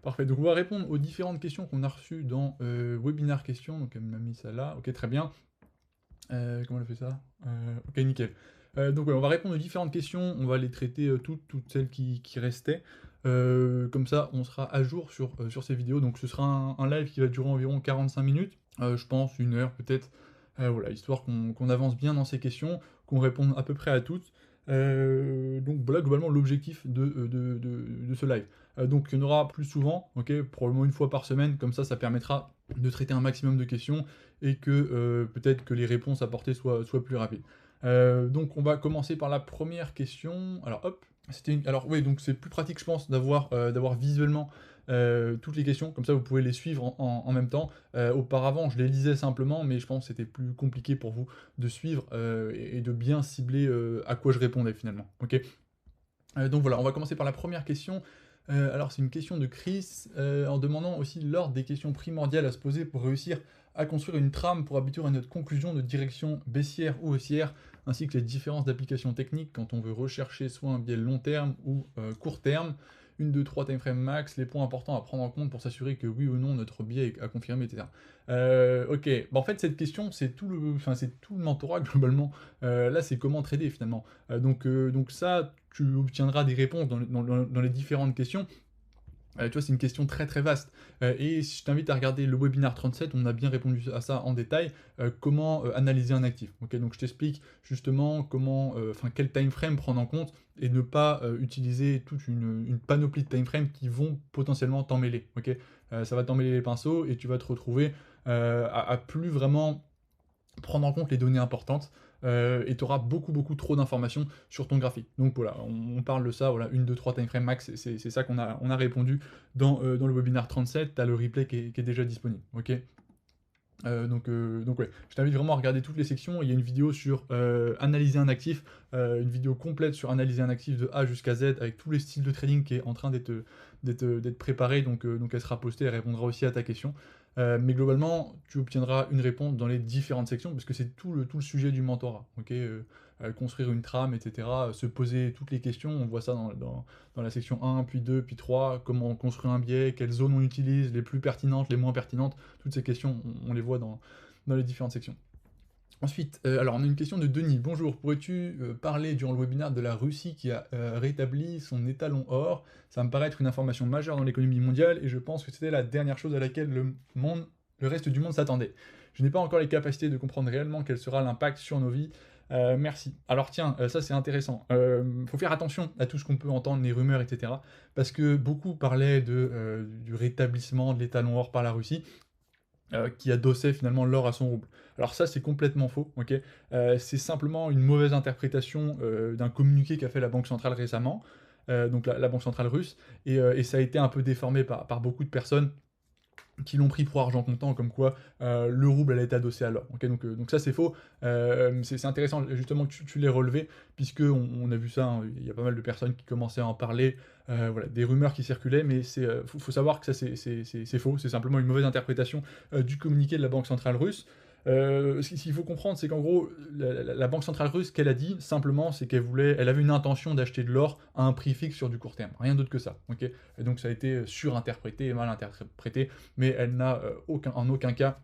Parfait, donc on va répondre aux différentes questions qu'on a reçues dans, Webinar questions, donc elle m'a mis ça là, OK, très bien. Comment elle a fait ça? OK, nickel. Donc ouais, on va répondre aux différentes questions, on va les traiter, toutes celles qui restaient. Comme ça, on sera à jour sur ces vidéos. Donc ce sera un live qui va durer environ 45 minutes, je pense 1 heure peut-être, voilà, histoire qu'on avance bien dans ces questions, qu'on réponde à peu près à toutes. Donc voilà globalement l'objectif de ce live. Donc il y en aura plus souvent, OK, probablement 1 fois par semaine, comme ça permettra de traiter un maximum de questions et que, peut-être que les réponses apportées soient plus rapides. Donc on va commencer par la première question. Alors hop, alors oui, donc c'est plus pratique je pense d'avoir visuellement, toutes les questions, comme ça vous pouvez les suivre en même temps. Auparavant je les lisais simplement, mais je pense que c'était plus compliqué pour vous de suivre, et de bien cibler, à quoi je répondais finalement. OK? Donc voilà, on va commencer par la première question. Alors c'est une question de Chris, en demandant aussi l'ordre des questions primordiales à se poser pour réussir à construire une trame pour aboutir à notre conclusion de direction baissière ou haussière, ainsi que les différences d'application technique quand on veut rechercher soit un biais long terme ou court terme. 1, 2, 3 timeframes max, les points importants à prendre en compte pour s'assurer que oui ou non notre biais est à confirmer, etc. OK, bah, en fait cette question c'est tout le mentorat globalement. Là c'est comment trader finalement. Donc ça, tu obtiendras des réponses dans les différentes questions. Tu vois, c'est une question très, très vaste, et je t'invite à regarder le webinaire 37, on a bien répondu à ça en détail, comment, analyser un actif. OK, donc je t'explique justement comment, enfin quel time frame prendre en compte et ne pas, utiliser toute une panoplie de time frames qui vont potentiellement t'emmêler, OK? Ça va t'emmêler les pinceaux et tu vas te retrouver, à plus vraiment prendre en compte les données importantes, et tu auras beaucoup, beaucoup trop d'informations sur ton graphique. Donc voilà, on parle de ça, voilà, 1, 2, 3 timeframes max, c'est ça qu'on a répondu dans le webinaire 37, tu as le replay qui est déjà disponible, OK? Donc ouais, je t'invite vraiment à regarder toutes les sections. Il y a une vidéo sur, analyser un actif, une vidéo complète sur analyser un actif de A jusqu'à Z avec tous les styles de trading qui est en train d'être préparé, donc elle sera postée, elle répondra aussi à ta question. Mais globalement, tu obtiendras une réponse dans les différentes sections parce que c'est tout le sujet du mentorat, OK? Construire une trame et cetera, se poser toutes les questions, on voit ça dans la section 1, puis 2, puis 3, comment construire un biais, quelles zones on utilise, les plus pertinentes, les moins pertinentes. Toutes ces questions, on les voit dans les différentes sections. Ensuite, alors on a une question de Denis. Bonjour, pourrais-tu parler durant le webinaire de la Russie qui a rétabli son étalon or? Ça me paraît être une information majeure dans l'économie mondiale et je pense que c'était la dernière chose à laquelle le reste du monde s'attendait. Je n'ai pas encore les capacités de comprendre réellement quel sera l'impact sur nos vies. Merci. Alors tiens, ça c'est intéressant. Faut faire attention à tout ce qu'on peut entendre, les rumeurs, etc. Parce que beaucoup parlaient du rétablissement de l'étalon or par la Russie, qui adossait finalement l'or à son rouble. Alors ça, c'est complètement faux, OK? C'est simplement une mauvaise interprétation, d'un communiqué qu'a fait la banque centrale récemment, donc la banque centrale russe, et ça a été un peu déformé par beaucoup de personnes qui l'ont pris pour argent comptant, comme quoi le rouble allait être adossé à l'or. Okay, donc ça c'est faux. C'est intéressant justement que tu l'aies relevé, puisque on a vu ça, hein, il y a pas mal de personnes qui commençaient à en parler, voilà, des rumeurs qui circulaient, mais faut savoir que ça c'est faux, c'est simplement une mauvaise interprétation du communiqué de la Banque centrale russe. Ce qu'il faut comprendre, c'est qu'en gros, la Banque centrale russe, ce qu'elle a dit, simplement, c'est elle avait une intention d'acheter de l'or à un prix fixe sur du court terme. Rien d'autre que ça. Okay, et donc ça a été surinterprété, mal interprété, mais elle n'a en aucun cas,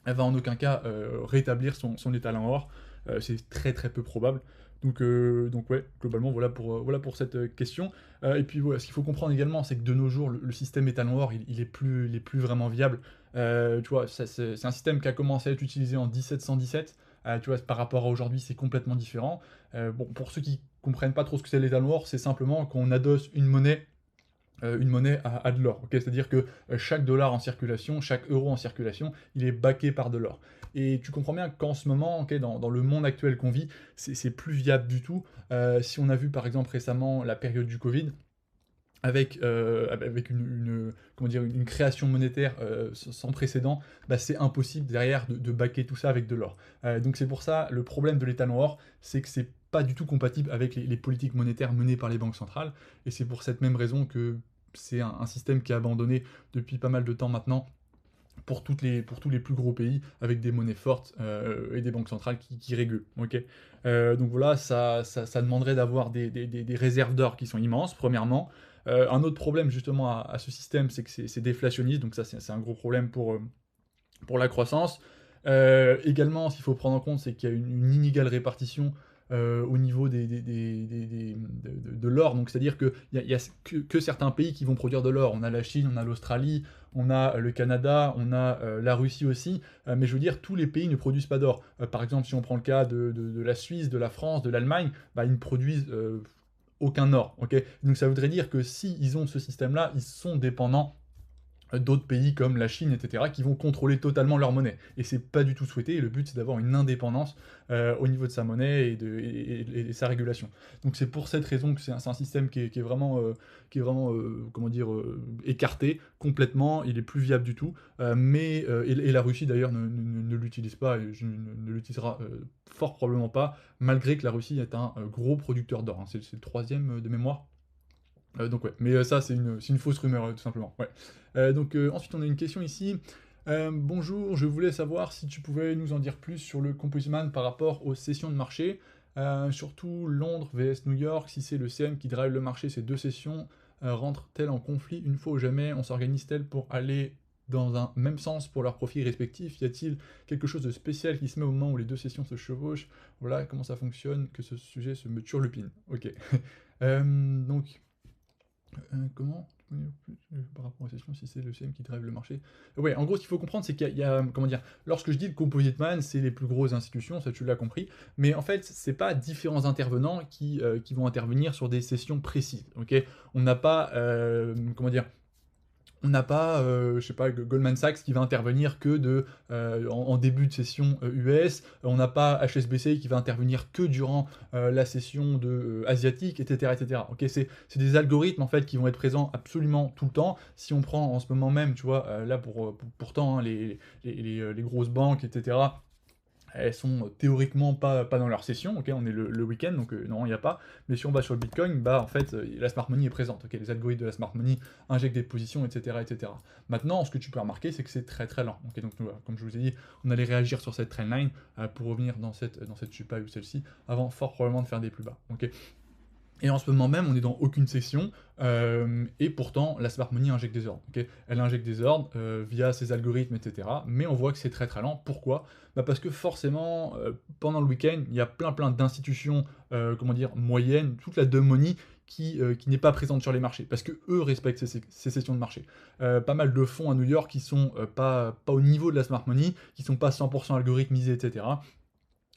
elle va en aucun cas rétablir son étalon or. C'est très très peu probable. Donc ouais, globalement, voilà pour cette question. Et puis voilà, ce qu'il faut comprendre également, c'est que de nos jours, le système étalon or, il est plus vraiment viable. Tu vois, c'est un système qui a commencé à être utilisé en 1717. Tu vois, par rapport à aujourd'hui, c'est complètement différent. Bon, pour ceux qui comprennent pas trop ce que c'est l'étalon or, c'est simplement qu'on adosse une monnaie à de l'or. Okay, c'est-à-dire que chaque dollar en circulation, chaque euro en circulation, il est backé par de l'or. Et tu comprends bien qu'en ce moment, okay, dans le monde actuel qu'on vit, c'est plus viable du tout. Si on a vu par exemple récemment la période du Covid, avec comment dire, une création monétaire sans précédent, bah, c'est impossible derrière de backer tout ça avec de l'or. Donc c'est pour ça, le problème de l'étalon or, c'est que c'est pas du tout compatible avec les politiques monétaires menées par les banques centrales, et c'est pour cette même raison que c'est un système qui est abandonné depuis pas mal de temps maintenant, pour tous les plus gros pays avec des monnaies fortes et des banques centrales qui régulent. Ok. Donc voilà, ça demanderait d'avoir des réserves d'or qui sont immenses, premièrement. Un autre problème justement à ce système, c'est que c'est déflationniste, donc ça c'est un gros problème pour la croissance. Également, ce qu'il faut prendre en compte, c'est qu'il y a une inégale répartition au niveau de l'or. Donc, c'est-à-dire qu'il y a que certains pays qui vont produire de l'or. On a la Chine, on a l'Australie, on a le Canada, on a la Russie aussi. Mais je veux dire, tous les pays ne produisent pas d'or. Par exemple, si on prend le cas de la Suisse, de la France, de l'Allemagne, bah, ils ne produisent aucun or. Okay, donc, ça voudrait dire que s'ils ont ce système-là, ils sont dépendants d'autres pays comme la Chine, etc., qui vont contrôler totalement leur monnaie. Et c'est pas du tout souhaité, et le but c'est d'avoir une indépendance au niveau de sa monnaie et sa régulation. Donc c'est pour cette raison que c'est un système qui est vraiment, comment dire, écarté complètement, il est plus viable du tout, et la Russie d'ailleurs ne l'utilise pas, et ne l'utilisera fort probablement pas, malgré que la Russie est un gros producteur d'or, hein. C'est le troisième de mémoire. Donc ouais, mais ça c'est une fausse rumeur tout simplement. Ouais. Ensuite on a une question ici. Bonjour, je voulais savoir si tu pouvais nous en dire plus sur le Composite par rapport aux sessions de marché, surtout Londres vs New York, si c'est le CM qui drive le marché, ces deux sessions rentrent-elles en conflit une fois ou jamais, on s'organise-t-elle pour aller dans un même sens pour leurs profils respectifs? Y a-t-il quelque chose de spécial qui se met au moment où les deux sessions se chevauchent? Voilà comment ça fonctionne, que ce sujet se me turlupine. Ok. Donc, comment par rapport aux sessions, si c'est le CM qui drive le marché? Ouais, en gros, ce qu'il faut comprendre, c'est qu'il y a, comment dire, lorsque je dis le Composite Man, c'est les plus grosses institutions, ça tu l'as compris, mais en fait, c'est pas différents intervenants qui vont intervenir sur des sessions précises, ok? On n'a pas, comment dire, on n'a pas, je sais pas, Goldman Sachs qui va intervenir que en début de session US, on n'a pas HSBC qui va intervenir que durant la session asiatique, etc. etc. Ok, c'est des algorithmes en fait qui vont être présents absolument tout le temps. Si on prend en ce moment même, tu vois, là pourtant hein, les grosses banques, etc. Elles sont théoriquement pas dans leur session, ok, on est le week-end, donc non, il n'y a pas. Mais si on va sur le Bitcoin, bah en fait, la smart money est présente, ok, les algorithmes de la smart money injectent des positions, etc., etc. Maintenant, ce que tu peux remarquer, c'est que c'est très très lent, ok, donc voilà, comme je vous ai dit, on allait réagir sur cette trendline pour revenir dans cette supply ou celle-ci, avant fort probablement de faire des plus bas, ok. Et en ce moment même, on n'est dans aucune session, et pourtant, la smart money injecte des ordres. Okay, elle injecte des ordres via ses algorithmes, etc. Mais on voit que c'est très très lent. Pourquoi? Bah parce que forcément, pendant le week-end, il y a plein d'institutions, comment dire, moyennes, toute la dumb money qui n'est pas présente sur les marchés, parce que eux respectent ces sessions de marché. Pas mal de fonds à New York qui sont pas au niveau de la smart money, qui sont pas 100% algorithmisés, etc.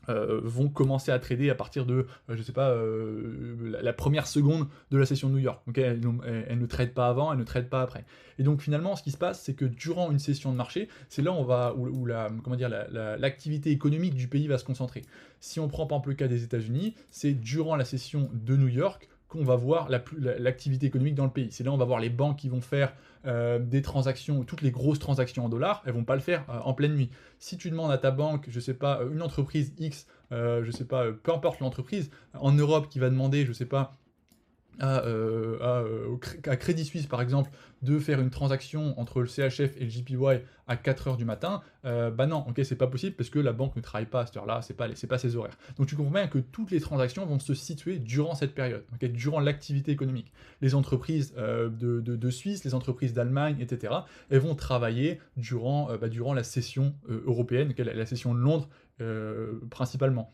Vont commencer à trader à partir de, je sais pas, la première seconde de la session de New York. Okay, elles ne tradent pas avant, elles ne tradent pas après. Et donc finalement, ce qui se passe, c'est que durant une session de marché, c'est là où comment dire, l'activité économique du pays va se concentrer. Si on prend par exemple le cas des États-Unis, c'est durant la session de New York qu'on va voir l'activité économique dans le pays. C'est là où on va voir les banques qui vont faire des transactions, toutes les grosses transactions en dollars, elles vont pas le faire en pleine nuit. Si tu demandes à ta banque, je sais pas, une entreprise X, je sais pas, peu importe l'entreprise, en Europe qui va demander, je sais pas, à Crédit Suisse par exemple, de faire une transaction entre le CHF et le JPY à 4h du matin, bah non, ok, c'est pas possible parce que la banque ne travaille pas à cette heure-là, c'est pas ses horaires. Donc tu comprends bien que toutes les transactions vont se situer durant cette période, okay, durant l'activité économique. Les entreprises de Suisse, les entreprises d'Allemagne, etc., elles vont travailler durant la session européenne, la session de Londres principalement.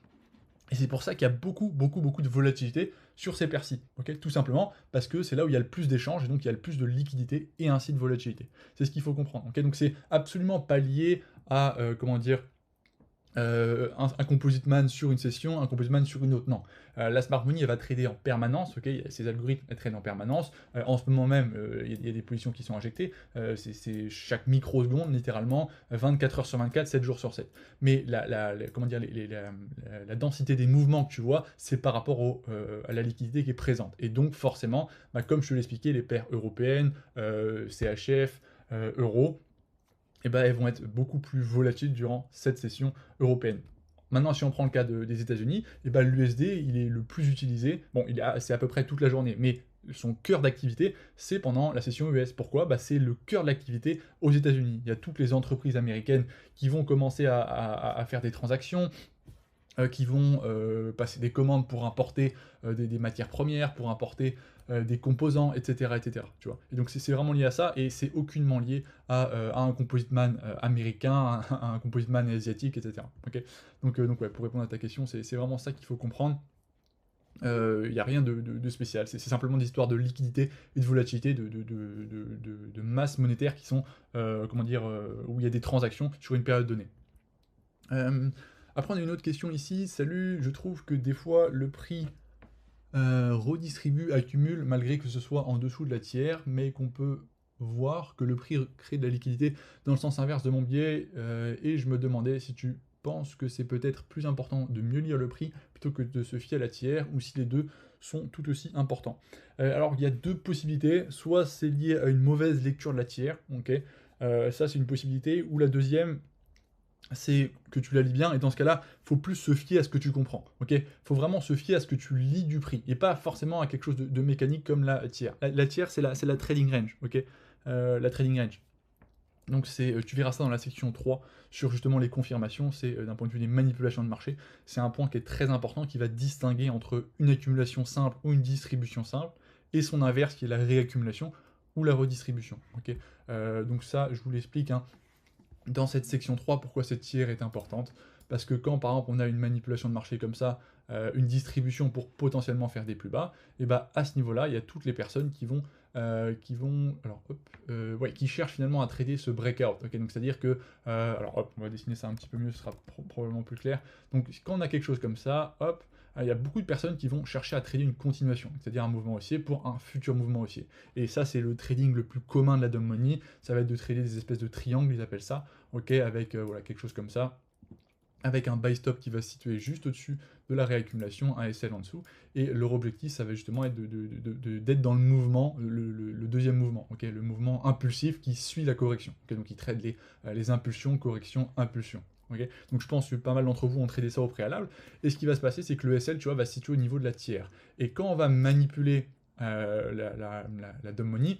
Et c'est pour ça qu'il y a beaucoup de volatilité sur ces percis, ok, tout simplement parce que c'est là où il y a le plus d'échanges et donc il y a le plus de liquidité et ainsi de volatilité. C'est ce qu'il faut comprendre, ok, donc c'est absolument pas lié à, comment dire, un composite man sur une session, un composite man sur une autre. Non. La smart money, elle va trader en permanence, ok, ces algorithmes, elles tradent en permanence. En ce moment même, il y a des positions qui sont injectées. C'est chaque microseconde, littéralement, 24 heures sur 24, 7 jours sur 7. Mais comment dire, la densité des mouvements que tu vois, c'est par rapport à la liquidité qui est présente. Et donc, forcément, bah, comme je te l'expliquais, les paires européennes, CHF, euros, eh ben, elles vont être beaucoup plus volatiles durant cette session européenne. Maintenant, si on prend le cas des États-Unis, eh ben, l'USD, il est le plus utilisé. Bon, c'est à peu près toute la journée, mais son cœur d'activité, c'est pendant la session US. Pourquoi? Bah, c'est le cœur de l'activité aux États-Unis. Il y a toutes les entreprises américaines qui vont commencer à faire des transactions, qui vont passer des commandes pour importer des matières premières, pour importer des composants, etc., etc. Tu vois. Et donc c'est vraiment lié à ça, et c'est aucunement lié à un composite man américain, à un composite man asiatique, etc. Okay, donc ouais, pour répondre à ta question, c'est vraiment ça qu'il faut comprendre. Il n'y a rien de spécial, c'est simplement des histoires de liquidité et de volatilité, de masse monétaire qui sont, comment dire, où il y a des transactions sur une période donnée. Après, on a une autre question ici. Salut, je trouve que des fois le prix redistribue, accumule, malgré que ce soit en dessous de la tiers, mais qu'on peut voir que le prix crée de la liquidité dans le sens inverse de mon biais, et je me demandais si tu penses que c'est peut-être plus important de mieux lire le prix plutôt que de se fier à la tiers, ou si les deux sont tout aussi importants. Alors, il y a deux possibilités. Soit c'est lié à une mauvaise lecture de la tiers, ok, ça c'est une possibilité, ou la deuxième, c'est que tu la lis bien, et dans ce cas-là, faut plus se fier à ce que tu comprends, ok? Faut vraiment se fier à ce que tu lis du prix, et pas forcément à quelque chose de mécanique comme la tiers. La tiers, c'est la trading range, ok? La trading range. Donc tu verras ça dans la section 3 sur justement les confirmations, c'est d'un point de vue des manipulations de marché, c'est un point qui est très important, qui va distinguer entre une accumulation simple ou une distribution simple, et son inverse qui est la réaccumulation ou la redistribution, ok? Donc ça, je vous l'explique, hein, dans cette section 3, pourquoi cette tiers est importante. Parce que quand, par exemple, on a une manipulation de marché comme ça, une distribution pour potentiellement faire des plus bas, et bah à ce niveau-là, il y a toutes les personnes qui vont, alors, ouais, qui cherchent finalement à trader ce breakout. Okay, donc c'est-à-dire que, alors hop, on va dessiner ça un petit peu mieux, ce sera probablement plus clair. Donc quand on a quelque chose comme ça, hop, il y a beaucoup de personnes qui vont chercher à trader une continuation, c'est-à-dire un mouvement haussier pour un futur mouvement haussier. Et ça, c'est le trading le plus commun de la dumb money. Ça va être de trader des espèces de triangles, ils appellent ça, ok, avec voilà, quelque chose comme ça, avec un buy stop qui va se situer juste au-dessus de la réaccumulation, un SL en dessous, et leur objectif, ça va justement être d'être dans le mouvement, le deuxième mouvement, okay, le mouvement impulsif qui suit la correction. Okay, donc ils traitent les impulsions, correction, impulsion. Okay, donc je pense que pas mal d'entre vous ont tradé ça au préalable, et ce qui va se passer, c'est que le SL, tu vois, va se situer au niveau de la tiers. Et quand on va manipuler la dumb money,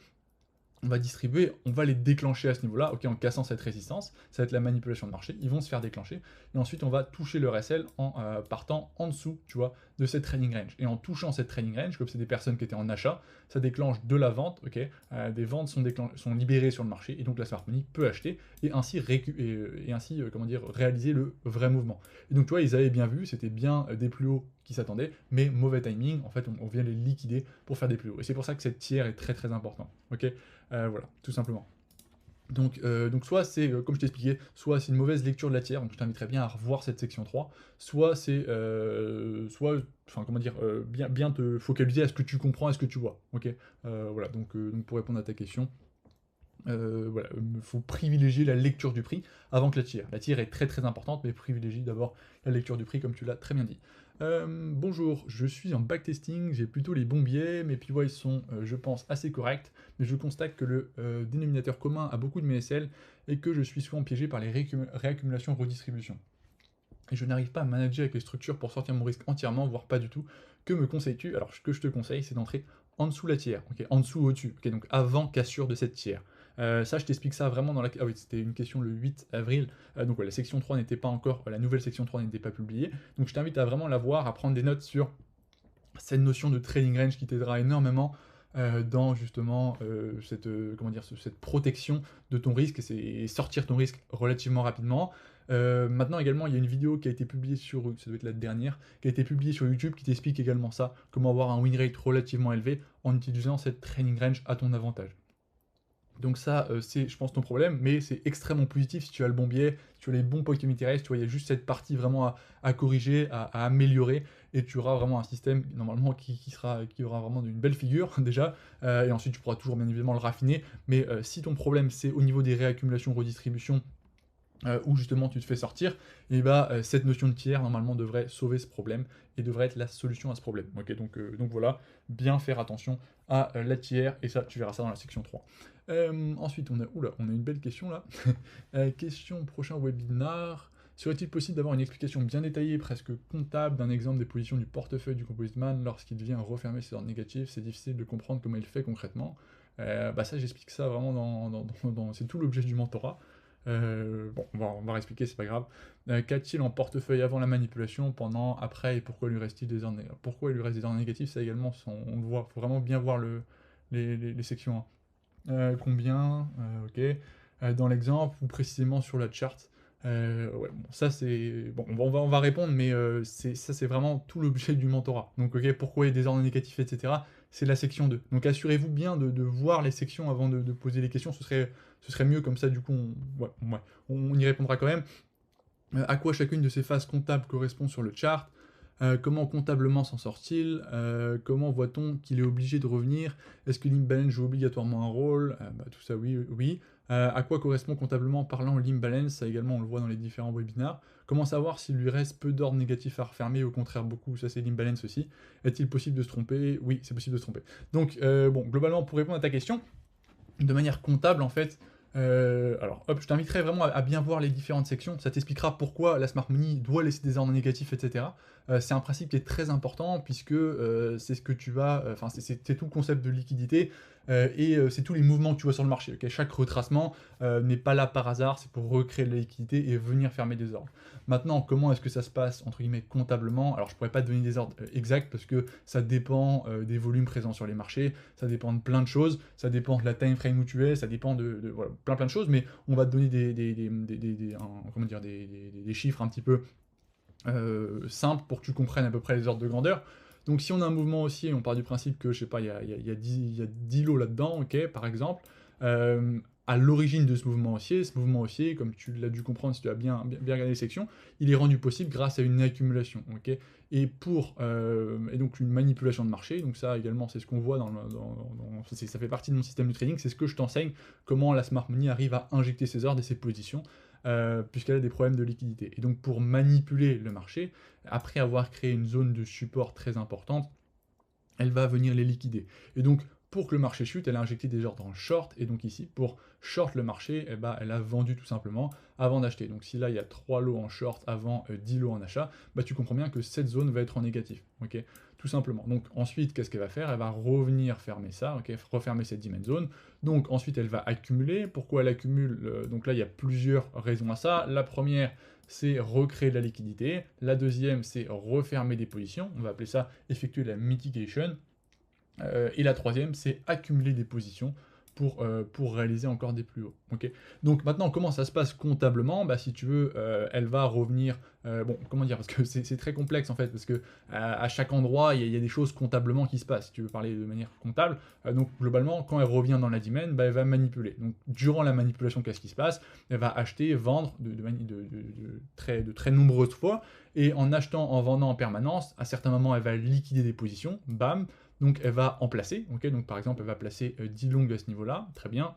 on va distribuer, on va les déclencher à ce niveau-là, ok, en cassant cette résistance, ça va être la manipulation de marché, ils vont se faire déclencher, et ensuite on va toucher leur SL en partant en dessous, tu vois, de cette trading range. Et en touchant cette trading range, comme c'est des personnes qui étaient en achat, ça déclenche de la vente, ok, des ventes sont libérées sur le marché, et donc la smart money peut acheter, et ainsi, comment dire, réaliser le vrai mouvement. Et donc tu vois, ils avaient bien vu, c'était bien des plus hauts qui s'attendaient, mais mauvais timing, en fait on vient les liquider pour faire des plus hauts. Et c'est pour ça que cette tiers est très très importante, ok. Voilà, tout simplement. Donc soit c'est, comme je t'expliquais, soit c'est une mauvaise lecture de la tiers, donc je t'inviterais bien à revoir cette section 3, soit c'est, enfin comment dire, bien te focaliser à ce que tu comprends, à ce que tu vois, ok. Voilà, donc pour répondre à ta question, voilà, il faut privilégier la lecture du prix avant que la tiers. La tiers est très très importante, mais privilégie d'abord la lecture du prix, comme tu l'as très bien dit. Bonjour, je suis en backtesting, j'ai plutôt les bons biais, mes PY sont, je pense, assez corrects, mais je constate que le dénominateur commun a beaucoup de mes SL et que je suis souvent piégé par les réaccumulations-redistributions. Et je n'arrive pas à manager avec les structures pour sortir mon risque entièrement, voire pas du tout. Que me conseilles-tu? Alors, ce que je te conseille, c'est d'entrer en dessous la tiers, ok, en dessous ou au-dessus, ok, donc avant cassure de cette tiers. Ça, je t'explique ça vraiment dans la... Ah oui, c'était une question le 8 avril, donc ouais, la section 3 n'était pas encore... la nouvelle section 3 n'était pas publiée, donc je t'invite à vraiment la voir, à prendre des notes sur cette notion de trading range qui t'aidera énormément dans justement comment dire, cette protection de ton risque, et sortir ton risque relativement rapidement. Maintenant également, il y a une vidéo qui a été publiée sur, ça doit être la dernière, qui a été publiée sur YouTube, qui t'explique également ça, comment avoir un win rate relativement élevé en utilisant cette trading range à ton avantage. Donc ça, c'est, je pense, ton problème, mais c'est extrêmement positif si tu as le bon biais, si tu as les bons points interest, tu vois, il y a juste cette partie vraiment à corriger, à améliorer, et tu auras vraiment un système, normalement, qui aura vraiment une belle figure, déjà, et ensuite tu pourras toujours, bien évidemment, le raffiner, mais si ton problème, c'est au niveau des réaccumulations, redistributions, où justement tu te fais sortir, et bah cette notion de tiers normalement devrait sauver ce problème et devrait être la solution à ce problème. Ok, donc voilà, bien faire attention à la tiers, et ça tu verras ça dans la section 3. Ensuite on a une belle question là. Question prochain webinar. Serait-il possible d'avoir une explication bien détaillée, presque comptable, d'un exemple des positions du portefeuille du Composite Man lorsqu'il vient refermer ses ordres négatifs? C'est difficile de comprendre comment il fait concrètement. Bah ça, j'explique ça vraiment c'est tout l'objet du mentorat. Bon, on va réexpliquer, c'est pas grave. Qu'a-t-il en portefeuille avant la manipulation, pendant, après, et pourquoi lui reste-t-il des ordres négatifs? Pourquoi il lui reste des ordres négatifs? Ça également, on le voit, faut vraiment bien voir les sections 1. Combien? Ok. Dans l'exemple, ou précisément sur la chart. Ouais, bon, ça c'est. Bon, on va répondre, mais ça c'est vraiment tout l'objet du mentorat. Donc, ok, pourquoi il y a des ordres négatifs, etc. C'est la section 2. Donc, assurez-vous bien de voir les sections avant de poser les questions. Ce serait mieux, comme ça, du coup, on y répondra quand même. À quoi chacune de ces phases comptables correspond sur le chart? Comment comptablement s'en sort-il? Comment voit-on qu'il est obligé de revenir? Est-ce que l'imbalance joue obligatoirement un rôle? Bah, tout ça, oui, oui. À quoi correspond comptablement parlant l'imbalance? Ça également, on le voit dans les différents webinars. Comment savoir s'il lui reste peu d'ordres négatifs à refermer, au contraire beaucoup? Ça, c'est l'imbalance aussi. Est-il possible de se tromper? Oui, c'est possible de se tromper. Donc, bon, globalement, pour répondre à ta question, de manière comptable, en fait, alors hop, je t'inviterai vraiment à bien voir les différentes sections, ça t'expliquera pourquoi la Smart Money doit laisser des ordres négatifs, etc. C'est un principe qui est très important, puisque c'est ce que tu vas, enfin c'est tout le concept de liquidité, et c'est tous les mouvements que tu vois sur le marché. Okay, chaque retracement n'est pas là par hasard, c'est pour recréer de la liquidité et venir fermer des ordres. Maintenant, comment est-ce que ça se passe, entre guillemets, comptablement? Alors je pourrais pas te donner des ordres exacts, parce que ça dépend des volumes présents sur les marchés, ça dépend de plein de choses, ça dépend de la time frame où tu es, ça dépend de voilà, plein de choses, mais on va te donner des chiffres un petit peu simples pour que tu comprennes à peu près les ordres de grandeur. Donc si on a un mouvement haussier, on part du principe que, je sais pas, il y a 10 lots là-dedans, ok, par exemple, à l'origine de ce mouvement haussier, comme tu l'as dû comprendre si tu as bien regardé les sections, il est rendu possible grâce à une accumulation, ok. Et donc une manipulation de marché, donc ça également c'est ce qu'on voit ça fait partie de mon système de trading, c'est ce que je t'enseigne, comment la Smart Money arrive à injecter ses ordres et ses positions, puisqu'elle a des problèmes de liquidité. Et donc pour manipuler le marché, après avoir créé une zone de support très importante, elle va venir les liquider. Et donc, pour que le marché chute, elle a injecté des ordres en short, et donc ici, pour short le marché, eh ben, elle a vendu tout simplement avant d'acheter. Donc si là, il y a 3 lots en short avant 10 lots en achat, bah, tu comprends bien que cette zone va être en négatif, ok, tout simplement. Donc ensuite, qu'est-ce qu'elle va faire? Elle va revenir fermer ça, ok, refermer cette dimension zone. Donc ensuite, elle va accumuler. Pourquoi elle accumule? Donc là, il y a plusieurs raisons à ça. La première, c'est recréer de la liquidité. La deuxième, c'est refermer des positions. On va appeler ça effectuer la mitigation. Et la troisième, c'est accumuler des positions pour réaliser encore des plus hauts. Okay, donc maintenant, comment ça se passe comptablement? Bah, si tu veux, elle va revenir... bon, comment dire? Parce que c'est très complexe en fait, parce que à chaque endroit, il y a des choses comptablement qui se passent, si tu veux parler de manière comptable. Donc globalement, quand elle revient dans la dimension, bah, elle va manipuler. Donc durant la manipulation, qu'est-ce qui se passe? Elle va acheter, vendre de très nombreuses fois, et en achetant, en vendant en permanence, à certains moments, elle va liquider des positions, bam, donc elle va en placer, ok, donc par exemple elle va placer 10 longues à ce niveau-là, très bien,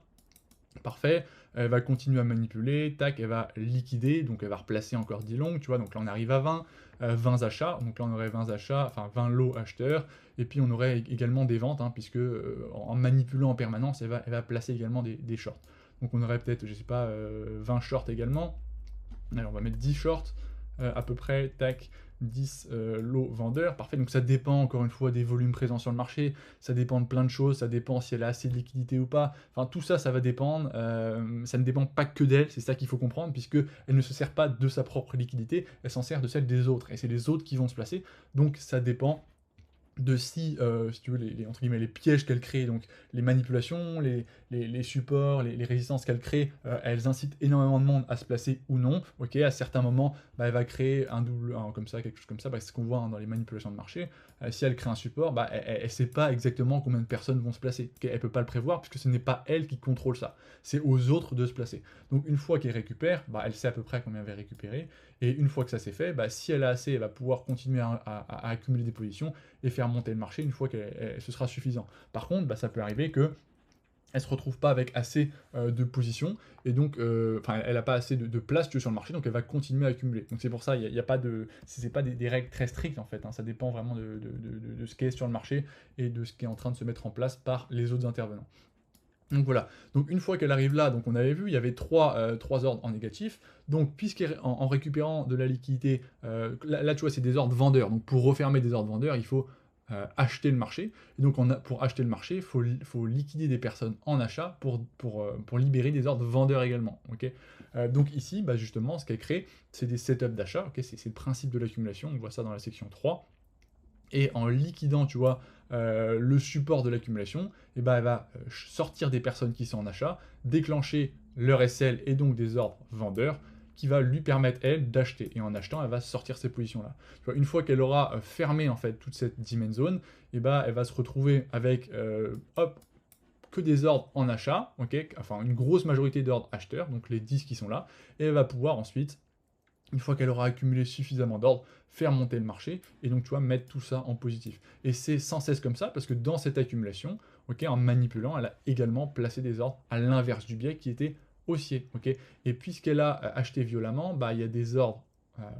parfait, elle va continuer à manipuler, tac, elle va liquider, donc elle va replacer encore 10 longues, tu vois, donc là on arrive à 20 achats, donc là on aurait 20 achats, enfin 20 lots acheteurs, et puis on aurait également des ventes, hein, puisque en manipulant en permanence, elle va placer également des shorts. Donc on aurait peut-être, je sais pas, 20 shorts également, alors on va mettre 10 shorts, à peu près, tac, 10 lots vendeurs, parfait, donc ça dépend encore une fois des volumes présents sur le marché, ça dépend de plein de choses, ça dépend si elle a assez de liquidité ou pas, enfin tout ça, ça va dépendre, ça ne dépend pas que d'elle, c'est ça qu'il faut comprendre, puisque elle ne se sert pas de sa propre liquidité, elle s'en sert de celle des autres, et c'est les autres qui vont se placer, donc ça dépend de si tu veux, entre guillemets, les pièges qu'elle crée, donc les manipulations, les supports, les résistances qu'elle crée, elles incitent énormément de monde à se placer ou non. Ok, à certains moments, bah, elle va créer un double, comme ça, quelque chose comme ça, bah, c'est ce qu'on voit, hein, dans les manipulations de marché. Si elle crée un support, bah, elle ne sait pas exactement combien de personnes vont se placer. Okay, elle ne peut pas le prévoir, puisque ce n'est pas elle qui contrôle ça. C'est aux autres de se placer. Donc une fois qu'elle récupère, bah, elle sait à peu près combien elle va récupérer. Et une fois que ça c'est fait, bah, si elle a assez, elle va pouvoir continuer à accumuler des positions et faire monter le marché une fois que ce sera suffisant. Par contre, bah, ça peut arriver que elle se retrouve pas avec assez de positions, et donc, elle n'a pas assez de place sur le marché, donc elle va continuer à accumuler. Donc c'est pour ça, il y a pas de, c'est pas des règles très strictes en fait, hein, ça dépend vraiment de ce qui est sur le marché et de ce qui est en train de se mettre en place par les autres intervenants. Donc voilà, donc une fois qu'elle arrive là, donc on avait vu, il y avait trois ordres en négatif, donc en récupérant de la liquidité, là tu vois c'est des ordres vendeurs, donc pour refermer des ordres vendeurs, il faut acheter le marché, et donc pour acheter le marché, faut liquider des personnes en achat pour libérer des ordres vendeurs également, ok. Donc ici, bah justement, ce qu'elle crée, c'est des setups d'achat, ok, c'est le principe de l'accumulation, on voit ça dans la section 3, et en liquidant, tu vois, le support de l'accumulation, et ben elle va sortir des personnes qui sont en achat, déclencher leur SL et donc des ordres vendeurs, qui va lui permettre, elle, d'acheter. Et en achetant, elle va sortir ces positions-là. Tu vois, une fois qu'elle aura fermé, en fait, toute cette dimension zone, et ben elle va se retrouver avec, hop, que des ordres en achat, ok, enfin une grosse majorité d'ordres acheteurs, donc les 10 qui sont là, et elle va pouvoir ensuite, une fois qu'elle aura accumulé suffisamment d'ordre, faire monter le marché, et donc tu vois, mettre tout ça en positif. Et c'est sans cesse comme ça, parce que dans cette accumulation, ok, en manipulant, elle a également placé des ordres à l'inverse du biais qui était haussier, ok. Et puisqu'elle a acheté violemment, bah il y a des ordres,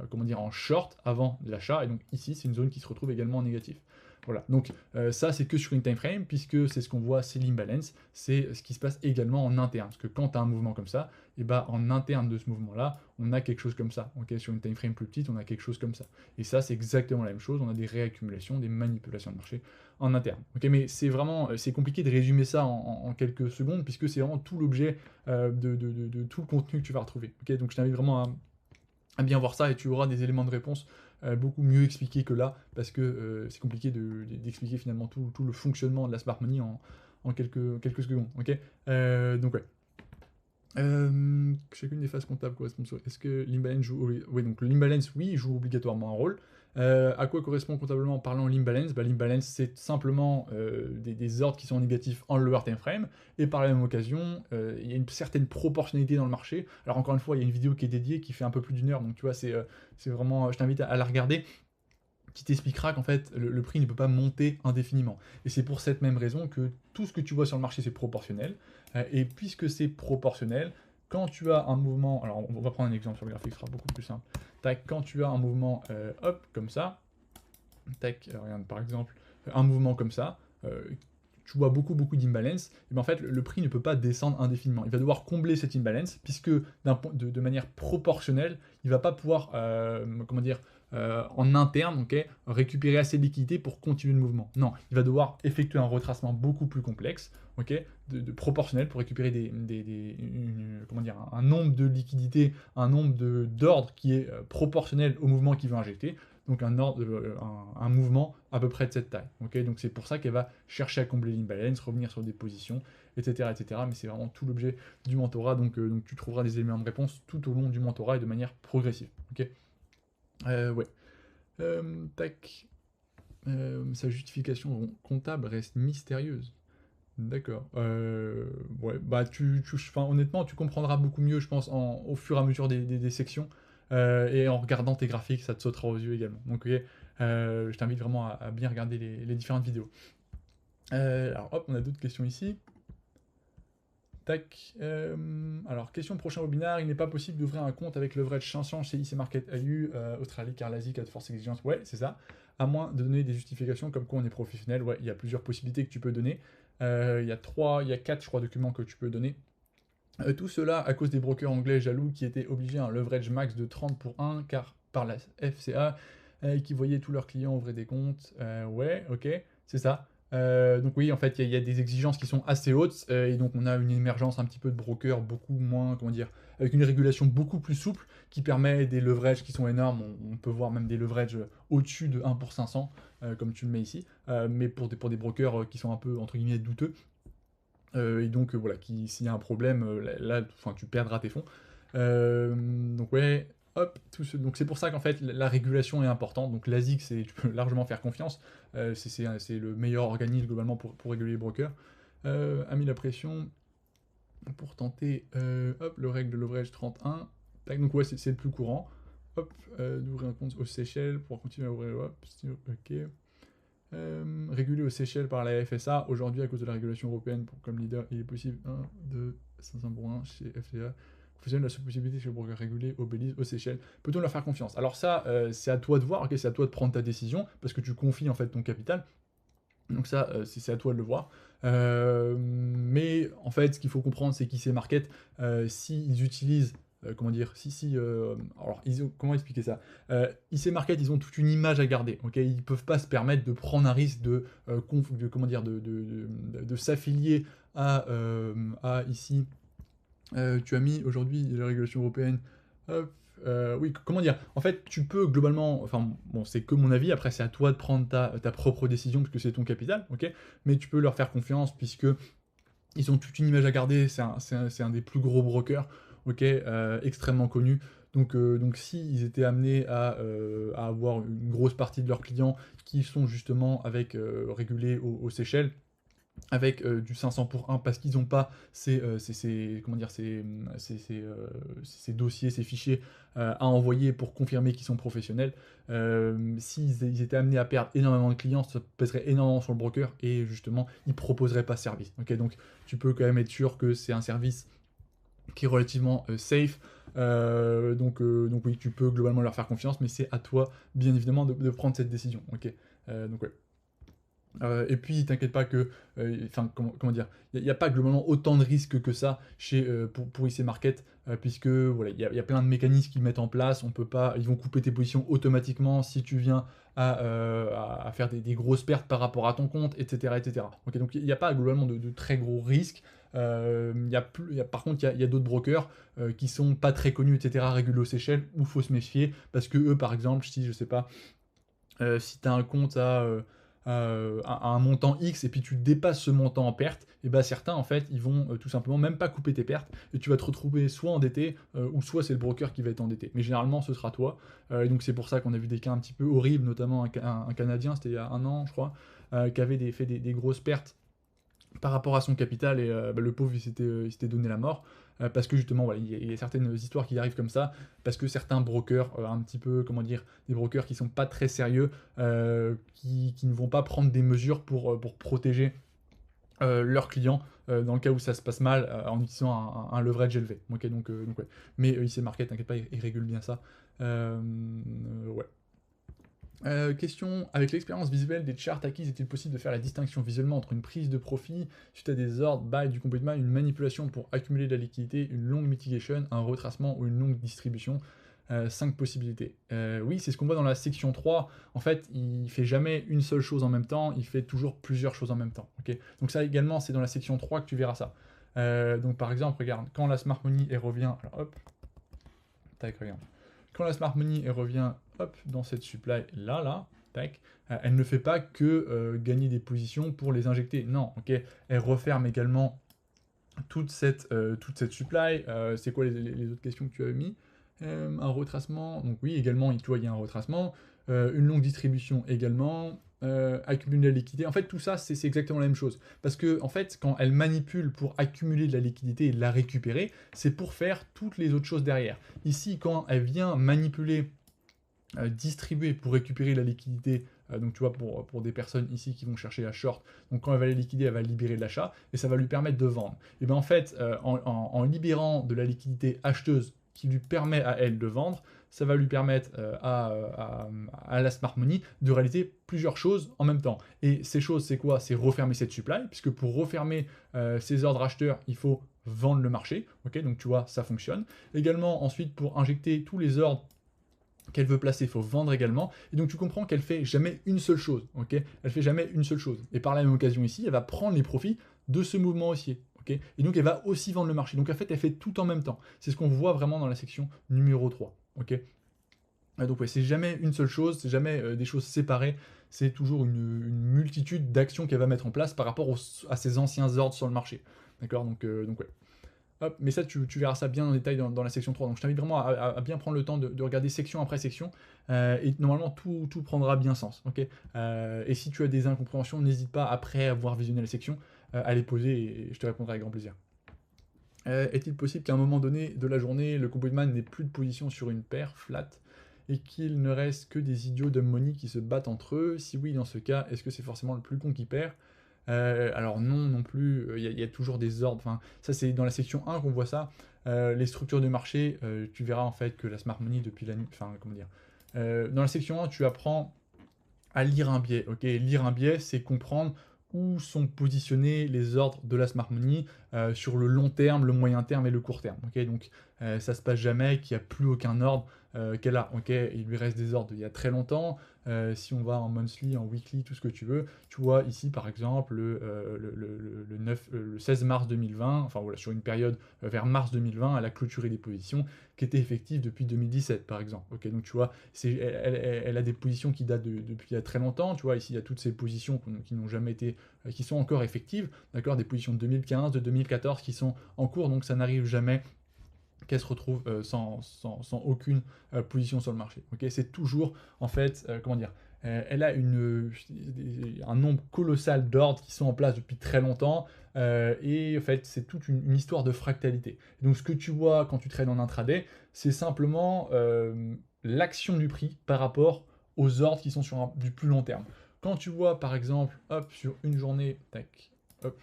comment dire, en short avant l'achat, et donc ici c'est une zone qui se retrouve également en négatif. Voilà, donc ça c'est que sur une time frame, puisque c'est ce qu'on voit, c'est l'imbalance, c'est ce qui se passe également en interne, parce que quand tu as un mouvement comme ça, et bah en interne de ce mouvement-là, on a quelque chose comme ça, ok. Sur une time frame plus petite, on a quelque chose comme ça. Et ça c'est exactement la même chose, on a des réaccumulations, des manipulations de marché en interne. Ok, mais c'est vraiment, c'est compliqué de résumer ça en quelques secondes, puisque c'est vraiment tout l'objet de tout le contenu que tu vas retrouver. Ok, donc je t'invite vraiment à bien voir ça, et tu auras des éléments de réponse beaucoup mieux expliqués que là, parce que c'est compliqué d'expliquer finalement tout le fonctionnement de la smart money en quelques secondes. Ok. Donc ouais. Chacune des phases comptables correspond sur. Est-ce que l'imbalance joue. Oui, donc l'imbalance, oui, il joue obligatoirement un rôle. À quoi correspond comptablement parlant l'imbalance? Bah, l'imbalance, c'est simplement des ordres qui sont négatifs en lower time frame, et par la même occasion, il y a une certaine proportionnalité dans le marché. Alors encore une fois, il y a une vidéo qui est dédiée, qui fait un peu plus d'une heure, donc tu vois, c'est vraiment. Je t'invite à la regarder, qui t'expliquera qu'en fait, le prix ne peut pas monter indéfiniment. Et c'est pour cette même raison que tout ce que tu vois sur le marché, c'est proportionnel. Et puisque c'est proportionnel, quand tu as un mouvement, alors on va prendre un exemple sur le graphique, ce sera beaucoup plus simple. Tac, quand tu as un mouvement, hop, comme ça, tac, regarde par exemple, un mouvement comme ça, tu vois beaucoup d'imbalance, et bien en fait le prix ne peut pas descendre indéfiniment. Il va devoir combler cette imbalance, puisque de manière proportionnelle, il ne va pas pouvoir, comment dire, en interne, ok, récupérer assez de liquidité pour continuer le mouvement. Non, il va devoir effectuer un retracement beaucoup plus complexe, ok, proportionnel pour récupérer comment dire, un nombre de liquidités, un nombre d'ordres qui est proportionnel au mouvement qu'il veut injecter. Donc un mouvement à peu près de cette taille. Okay, donc c'est pour ça qu'elle va chercher à combler l'imbalance, revenir sur des positions, etc. etc. Mais c'est vraiment tout l'objet du mentorat, donc tu trouveras des éléments de réponse tout au long du mentorat et de manière progressive. Okay, ouais. Tac. Sa justification comptable reste mystérieuse. D'accord. Ouais, bah enfin, honnêtement, tu comprendras beaucoup mieux, je pense, au fur et à mesure des sections. Et en regardant tes graphiques, ça te sautera aux yeux également. Donc, ok, je t'invite vraiment à bien regarder les différentes vidéos. Alors, hop, on a d'autres questions ici. Tac. Alors, question prochain webinaire. Il n'est pas possible d'ouvrir un compte avec leverage 500 chez IC Market AU, Australie, car l'Asie, cas de force exigence. Ouais, c'est ça. À moins de donner des justifications comme quoi on est professionnel. Ouais, il y a plusieurs possibilités que tu peux donner. Il y a 4, je crois, documents que tu peux donner. Tout cela à cause des brokers anglais jaloux qui étaient obligés à un leverage max de 30 pour 1, car par la FCA, qui voyaient tous leurs clients ouvrir des comptes. Ouais, ok, c'est ça. Donc oui, en fait, il y a des exigences qui sont assez hautes, et donc on a une émergence un petit peu de brokers beaucoup moins, comment dire, avec une régulation beaucoup plus souple, qui permet des leverages qui sont énormes. On peut voir même des leverages au-dessus de 1 pour 500, comme tu le mets ici, mais pour des brokers qui sont un peu, entre guillemets, douteux. Et donc voilà, s'il y a un problème, là, enfin, tu perdras tes fonds. Donc ouais, hop, donc c'est pour ça qu'en fait la régulation est importante. Donc l'ASIC, tu peux largement faire confiance. C'est le meilleur organisme globalement pour réguler les brokers. A mis la pression pour tenter, hop, le règle de leverage 31. Tac, donc ouais, c'est le plus courant. Hop, d'ouvrir un compte aux Seychelles pour continuer à ouvrir. Hop, ok. Régulé aux Seychelles par la FSA. Aujourd'hui, à cause de la régulation européenne, comme leader, il est possible 1, 2, 500 pour 1 chez FCA. Professionnel, la seule possibilité chez le broker régulé au Belize, aux Seychelles. Peut-on leur faire confiance? Alors ça, c'est à toi de voir, ok, c'est à toi de prendre ta décision, parce que tu confies en fait ton capital. Donc ça, c'est à toi de le voir. Mais en fait, ce qu'il faut comprendre, c'est qu'IC Market, s'ils utilisent, comment dire? Alors comment expliquer ça? IC Market, ils ont toute une image à garder, OK? Ils peuvent pas se permettre de prendre un risque de comment dire? De s'affilier à ici, tu as mis aujourd'hui la régulation européenne. Hop, oui, comment dire? En fait, tu peux globalement, enfin bon, c'est que mon avis, après c'est à toi de prendre ta propre décision puisque c'est ton capital, OK? Mais tu peux leur faire confiance puisque ils ont toute une image à garder, c'est un des plus gros brokers, OK? Extrêmement connu. Donc s'ils étaient amenés à avoir une grosse partie de leurs clients qui sont justement régulés aux Seychelles, avec du 500 pour 1 parce qu'ils n'ont pas comment dire, ces dossiers, ces fichiers à envoyer pour confirmer qu'ils sont professionnels. S'ils étaient amenés à perdre énormément de clients, ça pèserait énormément sur le broker et justement, ils ne proposeraient pas ce service. Ok, donc tu peux quand même être sûr que c'est un service qui est relativement safe. Donc oui, tu peux globalement leur faire confiance, mais c'est à toi, bien évidemment, de prendre cette décision. Ok, donc ouais. Et puis, t'inquiète pas que, enfin, comment dire, il n'y a pas globalement autant de risques que ça pour IC Market, puisque voilà, il y a plein de mécanismes qu'ils mettent en place. On peut pas, ils vont couper tes positions automatiquement si tu viens à faire des grosses pertes par rapport à ton compte, etc., etc. Ok, donc il n'y a pas globalement de très gros risques. Par contre, il y a d'autres brokers qui sont pas très connus, etc., régulés aux Seychelles, où il faut se méfier, parce que eux, par exemple, si je sais pas, si tu as un compte à un montant X et puis tu dépasses ce montant en perte, et bah certains en fait ils vont tout simplement même pas couper tes pertes et tu vas te retrouver soit endetté ou soit c'est le broker qui va être endetté. Mais généralement ce sera toi. Et donc c'est pour ça qu'on a vu des cas un petit peu horribles, notamment un Canadien, c'était il y a un an je crois, qui avait fait des grosses pertes par rapport à son capital et le pauvre il s'était donné la mort parce que justement voilà, il y a certaines histoires qui arrivent comme ça parce que certains brokers un petit peu comment dire des brokers qui sont pas très sérieux qui ne vont pas prendre des mesures pour protéger leurs clients dans le cas où ça se passe mal en utilisant un leverage élevé. Ok, donc ouais. Mais IC Market, t'inquiète pas, il régule bien ça. Ouais. Question, avec l'expérience visuelle des charts acquises, est-il possible de faire la distinction visuellement entre une prise de profit suite à des ordres, buy du commitment, une manipulation pour accumuler de la liquidité, une longue mitigation, un retracement ou une longue distribution? 5 possibilités. Oui, c'est ce qu'on voit dans la section 3. En fait, il fait jamais une seule chose en même temps, il fait toujours plusieurs choses en même temps. Ok, donc ça également, c'est dans la section 3 que tu verras ça. Donc par exemple, regarde, quand la Smart Money revient, alors hop, tac, regarde. Quand la Smart Money revient hop, dans cette supply là, tac, elle ne fait pas que gagner des positions pour les injecter. Non, ok, elle referme également toute cette supply. C'est quoi les autres questions que tu as mis? Un retracement, donc oui, également, tu vois, il y a un retracement. Une longue distribution également. Accumuler la liquidité. En fait, tout ça, c'est exactement la même chose. Parce que, en fait, quand elle manipule pour accumuler de la liquidité et la récupérer, c'est pour faire toutes les autres choses derrière. Ici, quand elle vient manipuler, distribuer pour récupérer la liquidité, donc tu vois, pour des personnes ici qui vont chercher à short, donc quand elle va les liquider, elle va libérer de l'achat, et ça va lui permettre de vendre. Et bien en fait, en libérant de la liquidité acheteuse qui lui permet à elle de vendre, ça va lui permettre à la Smart Money de réaliser plusieurs choses en même temps. Et ces choses, c'est quoi? C'est refermer cette supply, puisque pour refermer ces ordres acheteurs, il faut vendre le marché. Ok, donc tu vois, ça fonctionne. Également, ensuite, pour injecter tous les ordres qu'elle veut placer, il faut vendre également. Et donc tu comprends qu'elle fait jamais une seule chose. Ok, elle fait jamais une seule chose. Et par la même occasion ici, elle va prendre les profits de ce mouvement haussier. Okay, et donc elle va aussi vendre le marché. Donc en fait, elle fait tout en même temps. C'est ce qu'on voit vraiment dans la section numéro 3. Ok, donc ouais, c'est jamais une seule chose, c'est jamais des choses séparées, c'est toujours une multitude d'actions qu'elle va mettre en place par rapport à ses anciens ordres sur le marché. D'accord, donc ouais. Hop, mais ça, tu verras ça bien en détail dans la section 3. Donc je t'invite vraiment à bien prendre le temps de regarder section après section. Et normalement, tout prendra bien sens. Ok, et si tu as des incompréhensions, n'hésite pas, après avoir visionné la section, à les poser et je te répondrai avec grand plaisir. Est-il possible qu'à un moment donné de la journée, le Compoundman n'ait plus de position sur une paire flat et qu'il ne reste que des idiots dumb money qui se battent entre eux? Si oui, dans ce cas, est-ce que c'est forcément le plus con qui perd? Alors non plus, il y a toujours des ordres, enfin ça c'est dans la section 1 qu'on voit ça. Les structures de marché, tu verras en fait que la Smart Money depuis la nuit, enfin comment dire, dans la section 1 tu apprends à lire un biais, ok? Lire un biais, c'est comprendre où sont positionnés les ordres de la smart money sur le long terme, le moyen terme et le court terme, ok? Donc ça se passe jamais qu'il n'y a plus aucun ordre qu'elle a, ok? Il lui reste des ordres d'il y a très longtemps. Si on va en monthly, en weekly, tout ce que tu veux, tu vois ici par exemple le 16 mars 2020, enfin voilà, sur une période vers mars 2020, elle a clôturé des positions qui étaient effectives depuis 2017 par exemple, ok? Donc tu vois, elle a des positions qui datent depuis il y a très longtemps, tu vois, ici il y a toutes ces positions qui n'ont jamais été, qui sont encore effectives, d'accord? Des positions de 2015, de 2014 qui sont en cours, donc ça n'arrive jamais qu'elle se retrouve sans aucune position sur le marché. Ok, c'est toujours, en fait, comment dire, elle a un nombre colossal d'ordres qui sont en place depuis très longtemps, et en fait, c'est toute une histoire de fractalité. Donc, ce que tu vois quand tu trades en intraday, c'est simplement l'action du prix par rapport aux ordres qui sont sur du plus long terme. Quand tu vois, par exemple, hop, sur une journée, tac, hop,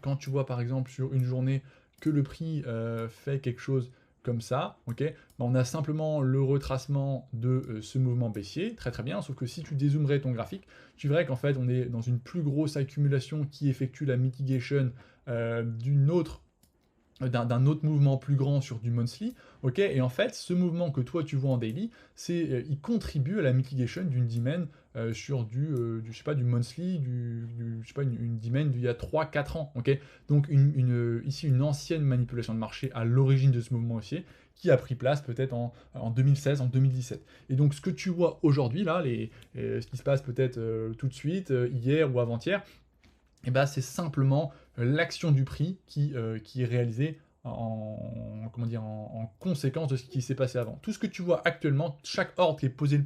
quand tu vois, par exemple, sur une journée, que le prix fait quelque chose comme ça, ok, ben on a simplement le retracement de ce mouvement baissier, très très bien, sauf que si tu dézoomerais ton graphique, tu verrais qu'en fait on est dans une plus grosse accumulation qui effectue la mitigation d'un autre mouvement plus grand sur du monthly, ok, et en fait, ce mouvement que toi tu vois en daily, il contribue à la mitigation d'une demand sur je sais pas, du monthly, je sais pas, une demand d'il y a 3-4 ans, ok, donc ici une ancienne manipulation de marché à l'origine de ce mouvement haussier, qui a pris place peut-être en 2016, en 2017. Et donc ce que tu vois aujourd'hui, là, ce qui se passe peut-être tout de suite, hier ou avant-hier, et ben, c'est simplement l'action du prix qui est réalisée comment dire, en conséquence de ce qui s'est passé avant. Tout ce que tu vois actuellement, chaque ordre qui est posé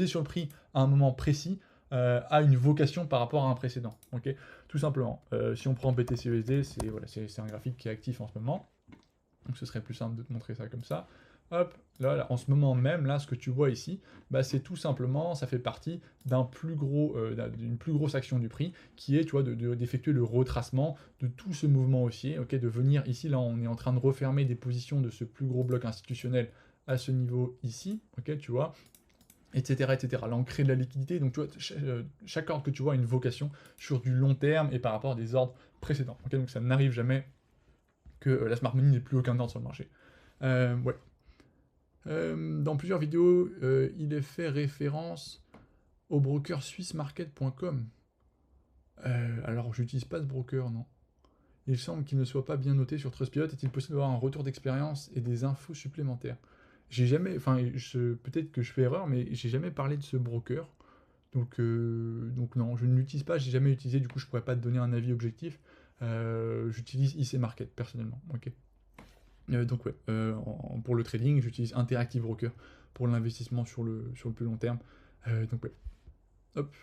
sur le prix à un moment précis, a une vocation par rapport à un précédent. Okay, tout simplement. Si on prend BTC-USD, c'est un graphique qui est actif en ce moment. Donc ce serait plus simple de te montrer ça comme ça. Hop, là, en ce moment même, là, ce que tu vois ici, bah, c'est tout simplement, ça fait partie d'une plus grosse action du prix, qui est, tu vois, d'effectuer le retracement de tout ce mouvement haussier, ok, de venir ici, là, on est en train de refermer des positions de ce plus gros bloc institutionnel à ce niveau ici, ok, tu vois, etc., etc. Là, on crée de la liquidité, donc tu vois, chaque ordre que tu vois a une vocation sur du long terme et par rapport à des ordres précédents, ok, donc ça n'arrive jamais que la smart money n'ait plus aucun ordre sur le marché. Ouais. Dans plusieurs vidéos, il est fait référence au broker swissmarket.com. Alors, j'utilise pas ce broker, non. Il semble qu'il ne soit pas bien noté sur Trustpilot. Est-il possible d'avoir un retour d'expérience et des infos supplémentaires? J'ai jamais, enfin, peut-être que je fais erreur, mais j'ai jamais parlé de ce broker. Donc non, je ne l'utilise pas, j'ai jamais utilisé, du coup je pourrais pas te donner un avis objectif. J'utilise IC Market personnellement, ok. Donc ouais, pour le trading, j'utilise Interactive Broker pour l'investissement sur le plus long terme. Donc ouais, hop.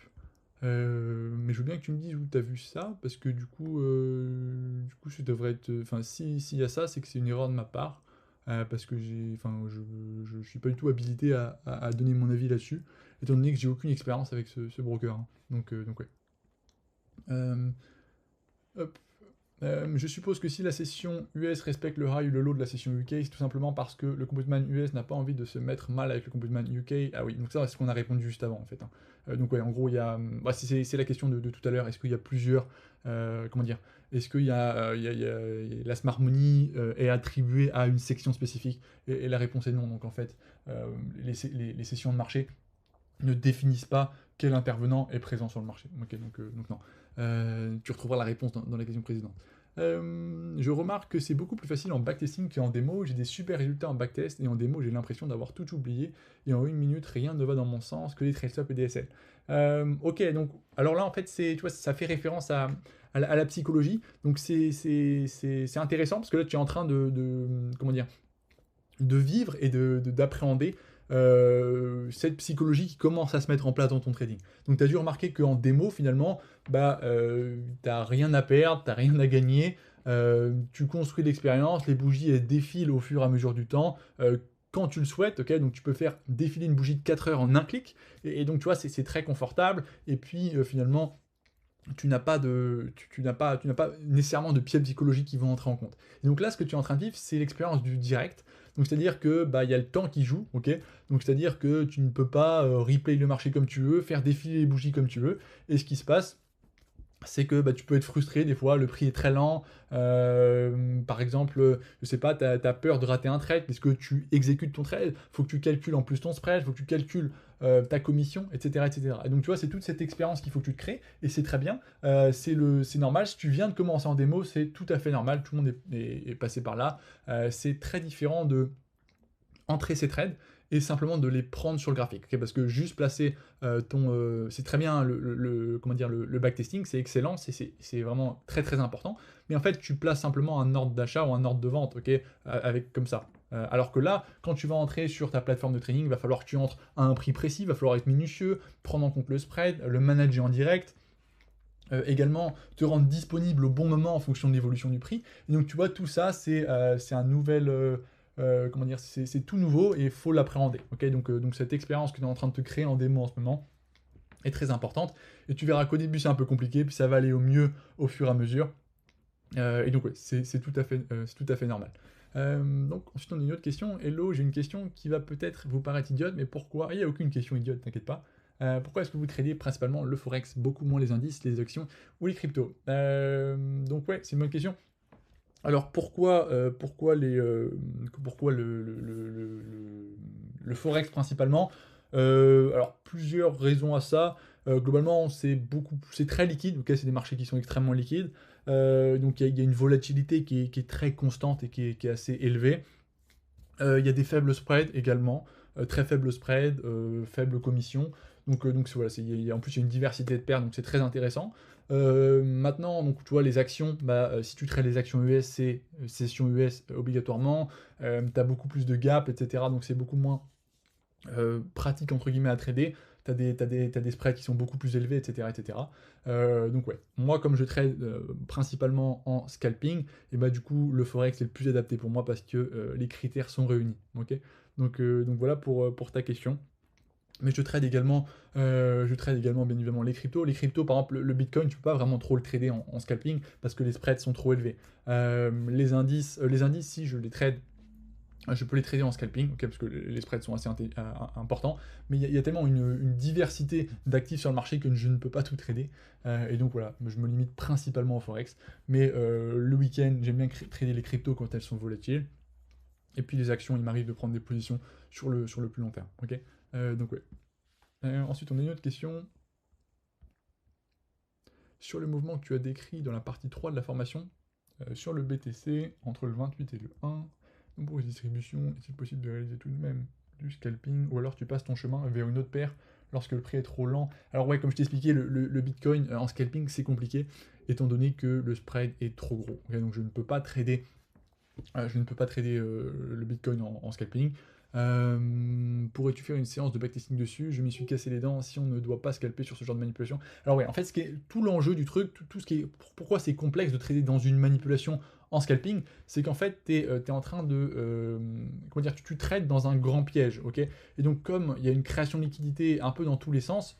Mais je veux bien que tu me dises où tu as vu ça, parce que du coup, ça devrait être. Enfin, s'il y a ça, c'est que c'est une erreur de ma part, parce que je suis pas du tout habilité à donner mon avis là-dessus, étant donné que j'ai aucune expérience avec ce broker, hein. Donc ouais. Euh, Hop. Je suppose que si la session US respecte le high ou le low de la session UK, c'est tout simplement parce que le Compositman US n'a pas envie de se mettre mal avec le Compositman UK. Ah oui, donc ça c'est ce qu'on a répondu juste avant en fait, hein. Donc ouais, en gros, il y a... Bah, c'est la question de tout à l'heure, est-ce qu'il y a plusieurs... comment dire? Est-ce qu'il y a, la Smart Money est attribuée à une section spécifique? Et la réponse est non. Donc en fait, les sessions de marché ne définissent pas quel intervenant est présent sur le marché. Ok, donc non. Tu retrouveras la réponse dans la question précédente. Je remarque que c'est beaucoup plus facile en backtesting qu'en démo. J'ai des super résultats en backtest et en démo, j'ai l'impression d'avoir tout oublié. Et en une minute, rien ne va dans mon sens que les trail stops et des SL. Ok, donc, alors là, en fait, tu vois, ça fait référence à la psychologie. Donc, c'est intéressant parce que là, tu es en train comment dire, de vivre et d'appréhender cette psychologie qui commence à se mettre en place dans ton trading. Donc tu as dû remarquer qu'en démo, finalement, bah, t'as rien à perdre, t'as rien à gagner, tu construis l'expérience, les bougies elles défilent au fur et à mesure du temps, quand tu le souhaites, ok, donc tu peux faire défiler une bougie de 4 heures en un clic, et donc tu vois, c'est très confortable, et puis finalement, tu n'as pas nécessairement de pièges psychologiques qui vont entrer en compte. Et donc là, ce que tu es en train de vivre, c'est l'expérience du direct. Donc c'est-à-dire que bah, y a le temps qui joue, ok. Donc c'est-à-dire que tu ne peux pas replay le marché comme tu veux, faire défiler les bougies comme tu veux. Et ce qui se passe, c'est que bah, tu peux être frustré, des fois le prix est très lent, par exemple, je sais pas, tu as peur de rater un trade, puisque tu exécutes ton trade, faut que tu calcules en plus ton spread, faut que tu calcules ta commission, etc., etc. Et donc tu vois, c'est toute cette expérience qu'il faut que tu te crées, et c'est très bien, c'est normal, si tu viens de commencer en démo, c'est tout à fait normal, tout le monde est passé par là, c'est très différent de entrer ces trades et simplement de les prendre sur le graphique. Okay, parce que juste placer c'est très bien comment dire, le backtesting, c'est excellent, c'est vraiment très très important. Mais en fait, tu places simplement un ordre d'achat ou un ordre de vente, ok, avec comme ça. Alors que là, quand tu vas entrer sur ta plateforme de trading, il va falloir que tu entres à un prix précis, il va falloir être minutieux, prendre en compte le spread, le manager en direct, également te rendre disponible au bon moment en fonction de l'évolution du prix. Et donc tu vois, tout ça, c'est un nouvel... comment dire, c'est tout nouveau et il faut l'appréhender. Okay, donc cette expérience que tu es en train de te créer en démo en ce moment est très importante. Et tu verras qu'au début c'est un peu compliqué, puis ça va aller au mieux au fur et à mesure. Et donc ouais, c'est tout à fait normal. Donc ensuite on a une autre question. Hello, j'ai une question qui va peut-être vous paraître idiote, mais pourquoi? Il n'y a aucune question idiote, t'inquiète pas. Pourquoi est-ce que vous tradez principalement le forex, beaucoup moins les indices, les actions ou les cryptos? Donc ouais, c'est une bonne question. Alors pourquoi le forex principalement? Alors plusieurs raisons à ça. Globalement, c'est très liquide. Ok, c'est des marchés qui sont extrêmement liquides. Donc il y a une volatilité qui est très constante et qui est assez élevée. Il y a des faibles spreads également, très faibles spreads, faibles commissions. Donc voilà, en plus il y a une diversité de paires, donc c'est très intéressant. Maintenant, donc, tu vois, les actions, bah, si tu trades les actions US, c'est session US obligatoirement, tu as beaucoup plus de gap, etc. Donc c'est beaucoup moins pratique entre guillemets à trader. T'as des spreads qui sont beaucoup plus élevés, etc. etc. Donc ouais, moi comme je trade principalement en scalping, et bah du coup le forex est le plus adapté pour moi parce que les critères sont réunis. Ok, donc voilà pour ta question. Mais je trade également bien évidemment les cryptos. Les cryptos, par exemple, le Bitcoin, tu peux pas vraiment trop le trader en scalping parce que les spreads sont trop élevés. Les indices, si je les trade, je peux les trader en scalping, ok, parce que les spreads sont assez importants, mais il y a tellement une diversité d'actifs sur le marché que je ne peux pas tout trader. Et donc voilà, je me limite principalement au forex. Mais le week-end, j'aime bien trader les cryptos quand elles sont volatiles. Et puis les actions, il m'arrive de prendre des positions sur le plus long terme. Ok. Donc ouais. Ensuite, on a une autre question. Sur le mouvement que tu as décrit dans la partie 3 de la formation, sur le BTC, entre le 28 et le 1, nombreuses distributions, est-il possible de réaliser tout de même du scalping, ou alors tu passes ton chemin vers une autre paire lorsque le prix est trop lent? Alors ouais, comme je t'ai expliqué, le Bitcoin en scalping, c'est compliqué, étant donné que le spread est trop gros. Okay, donc je ne peux pas trader le Bitcoin en scalping. Pourrais-tu faire une séance de backtesting dessus? Je m'y suis cassé les dents si on ne doit pas scalper sur ce genre de manipulation. Alors ouais, en fait, tout l'enjeu du truc, tout ce qui est, pourquoi c'est complexe de trader dans une manipulation en scalping, c'est qu'en fait, tu es en train de, comment dire, tu trades dans un grand piège, ok? Et donc comme il y a une création de liquidité un peu dans tous les sens,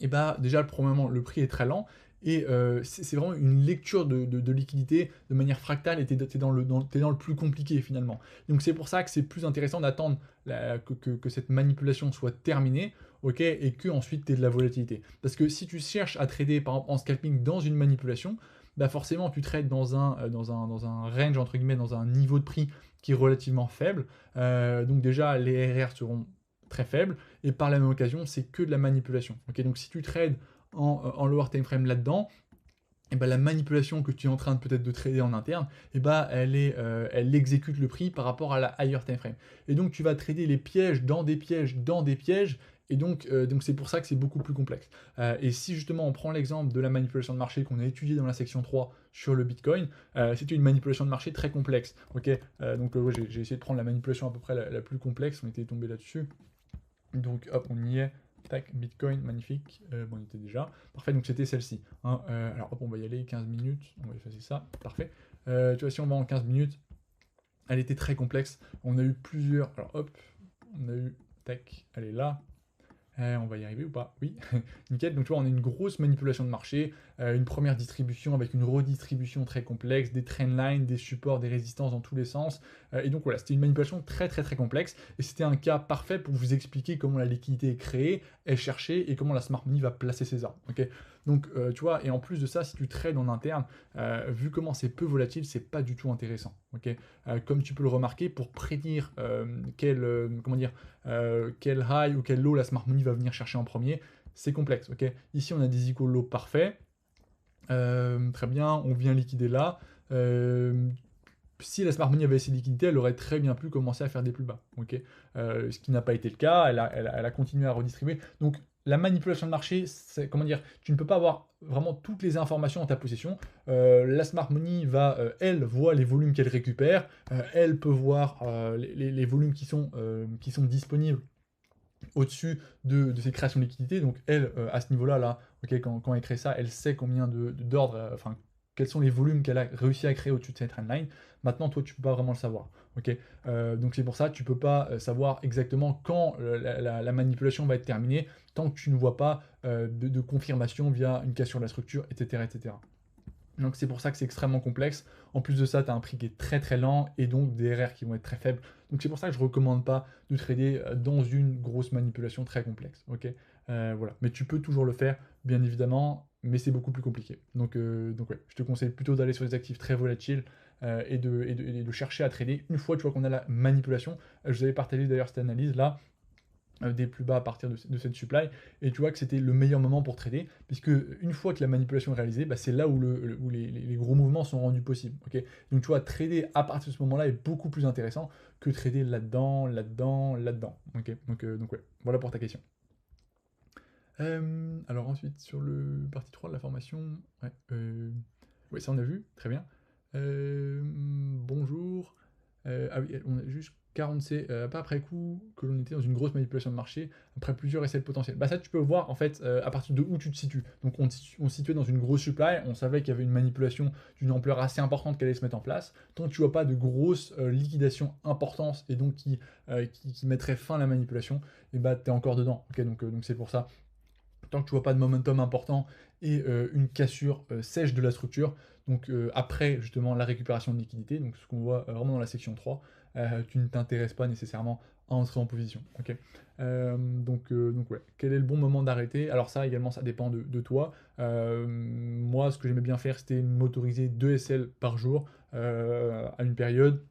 et bah déjà, premièrement, le prix est très lent, et c'est vraiment une lecture de liquidité de manière fractale, et t'es dans le plus compliqué finalement. Donc c'est pour ça que c'est plus intéressant d'attendre que cette manipulation soit terminée, ok, et que ensuite tu aies de la volatilité. Parce que si tu cherches à trader par exemple en scalping dans une manipulation, bah forcément tu trades dans un range, entre guillemets, dans un niveau de prix qui est relativement faible. Donc déjà les RR seront très faibles, et par la même occasion, c'est que de la manipulation. Okay, donc si tu trades en lower time frame là-dedans, et ben la manipulation que tu es en train peut-être de trader en interne, et ben elle exécute le prix par rapport à la higher time frame. Et donc tu vas trader les pièges dans des pièges dans des pièges, et donc c'est pour ça que c'est beaucoup plus complexe. Et si justement on prend l'exemple de la manipulation de marché qu'on a étudié dans la section 3 sur le Bitcoin, c'était une manipulation de marché très complexe. Okay, ouais, j'ai essayé de prendre la manipulation à peu près la plus complexe, on était tombé là-dessus. Donc hop, on y est. Tac, Bitcoin, magnifique. Bon, on y était déjà. Parfait, donc c'était celle-ci. Hein. Alors hop, on va y aller, 15 minutes. On va effacer ça. Parfait. Tu vois, si on va en 15 minutes, elle était très complexe. On a eu plusieurs. Alors hop, on a eu. Tac, elle est là. On va y arriver ou pas? Oui, nickel. Donc tu vois, on a une grosse manipulation de marché, une première distribution avec une redistribution très complexe, des trendlines, des supports, des résistances dans tous les sens. Et donc voilà, c'était une manipulation très complexe. Et c'était un cas parfait pour vous expliquer comment la liquidité est créée, est cherchée et comment la smart money va placer ses ordres. Ok, donc tu vois, et en plus de ça, si tu trades en interne, vu comment c'est peu volatile, c'est pas du tout intéressant. Ok, comme tu peux le remarquer, pour prédire comment dire, quel high ou quel low la smart money va venir chercher en premier, c'est complexe. Ok, ici on a des equal low parfaits. Très bien, on vient liquider là. Si la smart money avait ces liquidités, elle aurait très bien pu commencer à faire des plus bas. Ok, ce qui n'a pas été le cas, elle a continué à redistribuer. Donc la manipulation de marché, c'est comment dire, tu ne peux pas avoir vraiment toutes les informations en ta possession. La smart money va, elle, voit les volumes qu'elle récupère, elle peut voir les volumes qui sont disponibles au-dessus de ses créations de liquidités. Donc elle, à ce niveau-là, là, ok, quand elle crée ça, elle sait combien d'ordres, enfin, quels sont les volumes qu'elle a réussi à créer au-dessus de cette trendline. Maintenant, toi, tu peux pas vraiment le savoir. Ok, donc c'est pour ça, tu peux pas savoir exactement quand la manipulation va être terminée, tant que tu ne vois pas de confirmation via une cassure de la structure, etc. etc. Donc c'est pour ça que c'est extrêmement complexe. En plus de ça, tu as un prix qui est très lent et donc des RR qui vont être très faibles. Donc c'est pour ça que je ne recommande pas de trader dans une grosse manipulation très complexe. Ok. Voilà. Mais tu peux toujours le faire, bien évidemment, mais c'est beaucoup plus compliqué. Donc ouais, je te conseille plutôt d'aller sur des actifs très volatiles et de chercher à trader une fois tu vois qu'on a la manipulation. Je vous avais partagé d'ailleurs cette analyse là des plus bas à partir de cette supply, et tu vois que c'était le meilleur moment pour trader, puisque une fois que la manipulation est réalisée, bah, c'est là où, où les gros mouvements sont rendus possibles. Ok, donc tu vois, trader à partir de ce moment-là est beaucoup plus intéressant que trader là-dedans, là-dedans, là-dedans. Ok, donc ouais, voilà pour ta question. Alors ensuite, sur le partie 3 de la formation, ouais, ouais, ça on a vu, très bien. Bonjour. Ah oui, on a juste 40C, pas après coup, que l'on était dans une grosse manipulation de marché, après plusieurs essais de potentiel. Bah ça, tu peux voir, en fait, à partir de où tu te situes. Donc on se situait dans une grosse supply, on savait qu'il y avait une manipulation d'une ampleur assez importante qui allait se mettre en place. Tant que tu vois pas de grosses liquidations importantes, et donc qui mettraient fin à la manipulation, et bah tu es encore dedans. Ok, donc c'est pour ça tant que tu vois pas de momentum important et une cassure sèche de la structure, donc après justement la récupération de liquidité, donc ce qu'on voit vraiment dans la section 3, tu ne t'intéresses pas nécessairement à entrer en position. Ok. Donc ouais, quel est le bon moment d'arrêter? Alors ça également, ça dépend de toi. Moi, ce que j'aimais bien faire, c'était m'autoriser 2 SL par jour à une période,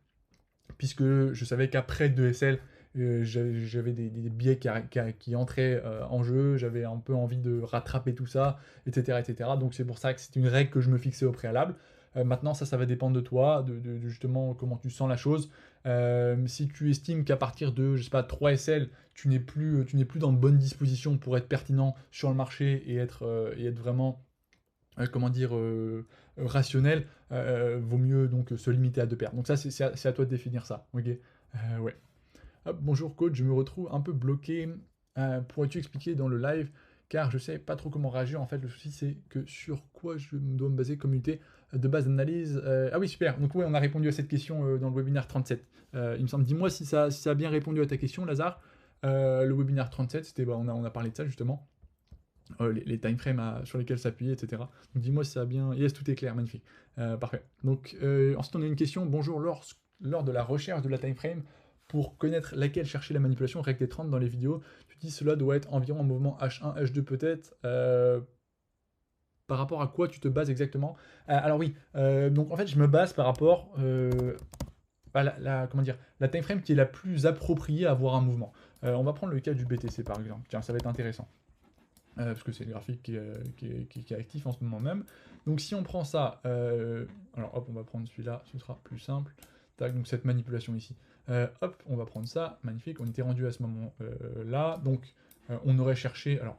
puisque je savais qu'après 2 SL, j'avais des biais qui entraient en jeu, j'avais un peu envie de rattraper tout ça, etc. etc. Donc c'est pour ça que c'est une règle que je me fixais au préalable. Maintenant, ça va dépendre de toi, de justement comment tu sens la chose. Si tu estimes qu'à partir de, je sais pas, 3 SL, tu n'es plus dans de bonnes dispositions pour être pertinent sur le marché et être vraiment comment dire, rationnel, vaut mieux donc se limiter à 2 paires. Donc ça, c'est à toi de définir ça. Ok. Ouais. Hop, bonjour coach, je me retrouve un peu bloqué. Pourrais-tu expliquer dans le live? Car je sais pas trop comment réagir. En fait, le souci, c'est que sur quoi je dois me baser comme unité de base d'analyse. Ah oui, super. Donc oui, on a répondu à cette question dans le webinaire 37. Il me semble. Dis-moi si ça a bien répondu à ta question, Lazare. Le webinaire 37, c'était, bah, on a parlé de ça justement. Les time frames sur lesquels s'appuyer, etc. Donc dis-moi si ça a bien. Yes, tout est clair, magnifique. Parfait. Donc ensuite, on a une question. Bonjour, lors de la recherche de la time frame, pour connaître laquelle chercher la manipulation, règle des 30 dans les vidéos, tu dis cela doit être environ un mouvement H1, H2 peut-être. Par rapport à quoi tu te bases exactement? Alors oui, donc en fait, je me base par rapport à comment dire, la time frame qui est la plus appropriée à voir un mouvement. On va prendre le cas du BTC par exemple. Tiens, ça va être intéressant. Parce que c'est le graphique qui est actif en ce moment même. Donc si on prend ça, alors hop, on va prendre celui-là, ce sera plus simple. Tac, donc cette manipulation ici. Hop, on va prendre ça, magnifique, on était rendu à ce moment-là. Donc on aurait cherché, alors,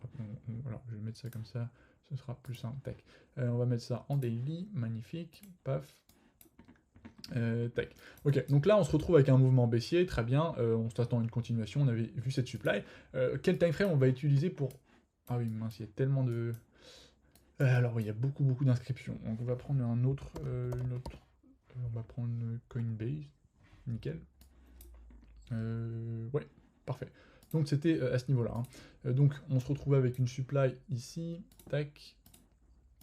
alors je vais mettre ça comme ça, ce sera plus simple. Tac. On va mettre ça en daily, magnifique, paf. Tac. Ok, donc là on se retrouve avec un mouvement baissier, très bien, on s'attend à une continuation, on avait vu cette supply. Quel time frame on va utiliser pour... Ah oui, mince, il y a tellement de... alors, il y a beaucoup d'inscriptions. Donc, on va prendre un autre, on va prendre Coinbase. Nickel. Ouais, parfait. Donc c'était à ce niveau-là. Hein. Donc on se retrouvait avec une supply ici, tac,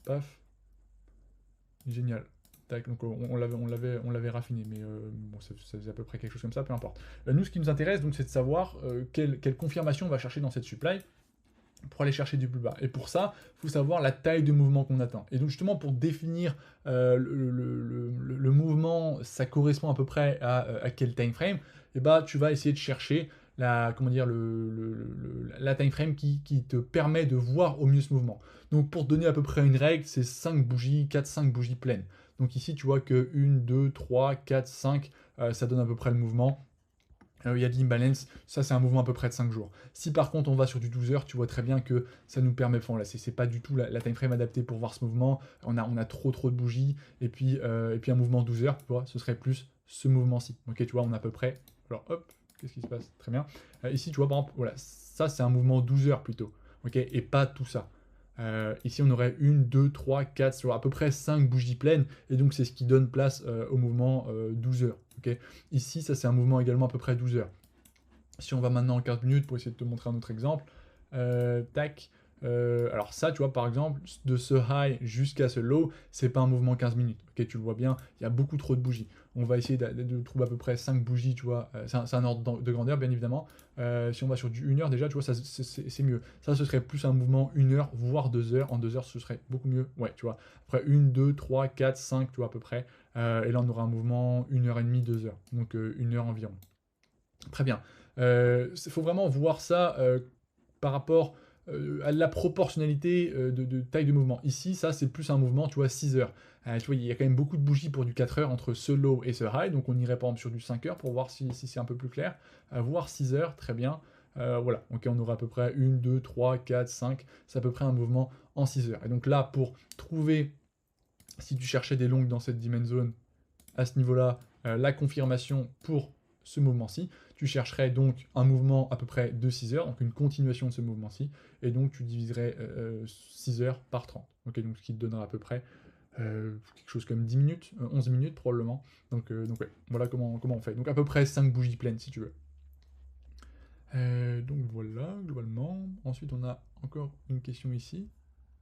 paf, génial. Tac, donc on l'avait raffiné, mais bon, ça faisait à peu près quelque chose comme ça, peu importe. Nous, ce qui nous intéresse, donc, c'est de savoir quelle confirmation on va chercher dans cette supply pour aller chercher du plus bas. Et pour ça, il faut savoir la taille de mouvement qu'on atteint. Et donc justement, pour définir le mouvement, ça correspond à peu près à quel time frame, et bah, tu vas essayer de chercher la, comment dire, la time frame qui te permet de voir au mieux ce mouvement. Donc pour te donner à peu près une règle, c'est 5 bougies, 4-5 bougies pleines. Donc ici, tu vois que 1, 2, 3, 4, 5, ça donne à peu près le mouvement. Il y a de l'imbalance, ça c'est un mouvement à peu près de 5 jours. Si par contre on va sur du 12 heures, tu vois très bien que ça nous permet, enfin là c'est pas du tout la time frame adaptée pour voir ce mouvement, on a trop de bougies, et puis un mouvement 12 heures, tu vois, ce serait plus ce mouvement-ci. Ok, tu vois, on a à peu près, alors hop, qu'est-ce qui se passe? Très bien. Ici tu vois par exemple, voilà, ça c'est un mouvement 12 heures plutôt, ok, et pas tout ça. Ici, on aurait 1, 2, 3, 4, sur à peu près 5 bougies pleines, et donc c'est ce qui donne place au mouvement 12 heures. Okay. Ici, ça c'est un mouvement également à peu près 12 heures. Si on va maintenant en 15 minutes pour essayer de te montrer un autre exemple, tac. Alors ça, tu vois, par exemple, de ce high jusqu'à ce low, c'est pas un mouvement 15 minutes. Ok, tu le vois bien, il y a beaucoup trop de bougies. On va essayer de trouver à peu près 5 bougies, tu vois. C'est un ordre de grandeur, bien évidemment. Si on va sur du 1 heure, déjà, tu vois, c'est mieux. Ça, ce serait plus un mouvement 1 heure, voire 2 heures. En 2 heures, ce serait beaucoup mieux. Ouais, tu vois. Après, 1, 2, 3, 4, 5, tu vois, à peu près. Et là, on aura un mouvement 1 heure et demie, 2 heures. Donc, 1 heure environ. Très bien. Il faut vraiment voir ça par rapport à la proportionnalité de taille de mouvement. Ici, ça, c'est plus un mouvement, tu vois, 6 heures. Tu vois, il y a quand même beaucoup de bougies pour du 4 heures entre ce low et ce high, donc on irait par exemple sur du 5 heures pour voir si c'est un peu plus clair. Voire 6 heures, très bien. Voilà, ok, on aura à peu près 1, 2, 3, 4, 5, c'est à peu près un mouvement en 6 heures. Et donc là, pour trouver, si tu cherchais des longues dans cette dimension zone, à ce niveau-là, la confirmation pour ce mouvement-ci, tu chercherais donc un mouvement à peu près de 6 heures, donc une continuation de ce mouvement-ci, et donc tu diviserais 6 heures par 30. Ok, donc ce qui te donnera à peu près quelque chose comme 10 minutes, 11 minutes probablement. Donc ouais, voilà comment on fait. Donc à peu près 5 bougies pleines si tu veux. Donc voilà, globalement. Ensuite, on a encore une question ici.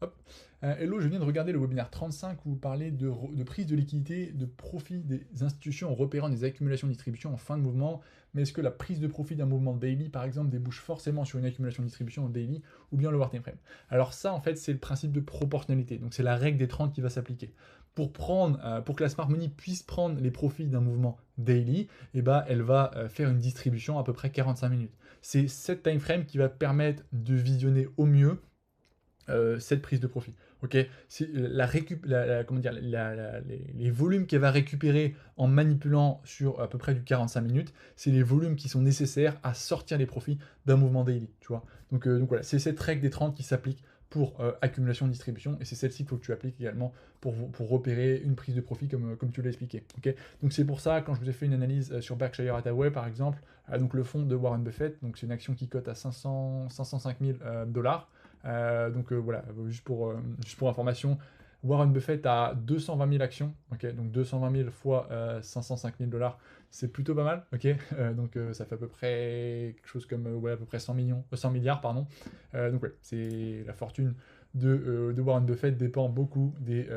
Hop. Hello, je viens de regarder le webinaire 35 où vous parlez de prise de liquidité, de profit des institutions en repérant des accumulations de distribution en fin de mouvement. Mais est-ce que la prise de profit d'un mouvement daily, par exemple, débouche forcément sur une accumulation de distribution en daily ou bien le war time frame? Alors ça, en fait, c'est le principe de proportionnalité. Donc c'est la règle des 30 qui va s'appliquer. Pour que la smart money puisse prendre les profits d'un mouvement daily, eh ben, elle va faire une distribution à peu près 45 minutes. C'est cette time frame qui va permettre de visionner au mieux cette prise de profit. Ok, comment dire, les volumes qu'elle va récupérer en manipulant sur à peu près du 45 minutes, c'est les volumes qui sont nécessaires à sortir les profits d'un mouvement daily, tu vois. Donc voilà, c'est cette règle des 30 qui s'applique pour accumulation-distribution, et c'est celle-ci qu'il faut que tu appliques également pour repérer une prise de profit comme tu l'as expliqué. Okay, donc c'est pour ça, quand je vous ai fait une analyse sur Berkshire Hathaway, par exemple, donc le fonds de Warren Buffett, donc c'est une action qui cote à 505 000 $. Voilà, juste pour information, Warren Buffett a 220 000 actions, ok, donc 220 000 fois 505 000 $, c'est plutôt pas mal, ok, ça fait à peu près quelque chose comme ouais, à peu près 100 milliards, pardon. Donc ouais, c'est la fortune de Warren Buffett dépend beaucoup des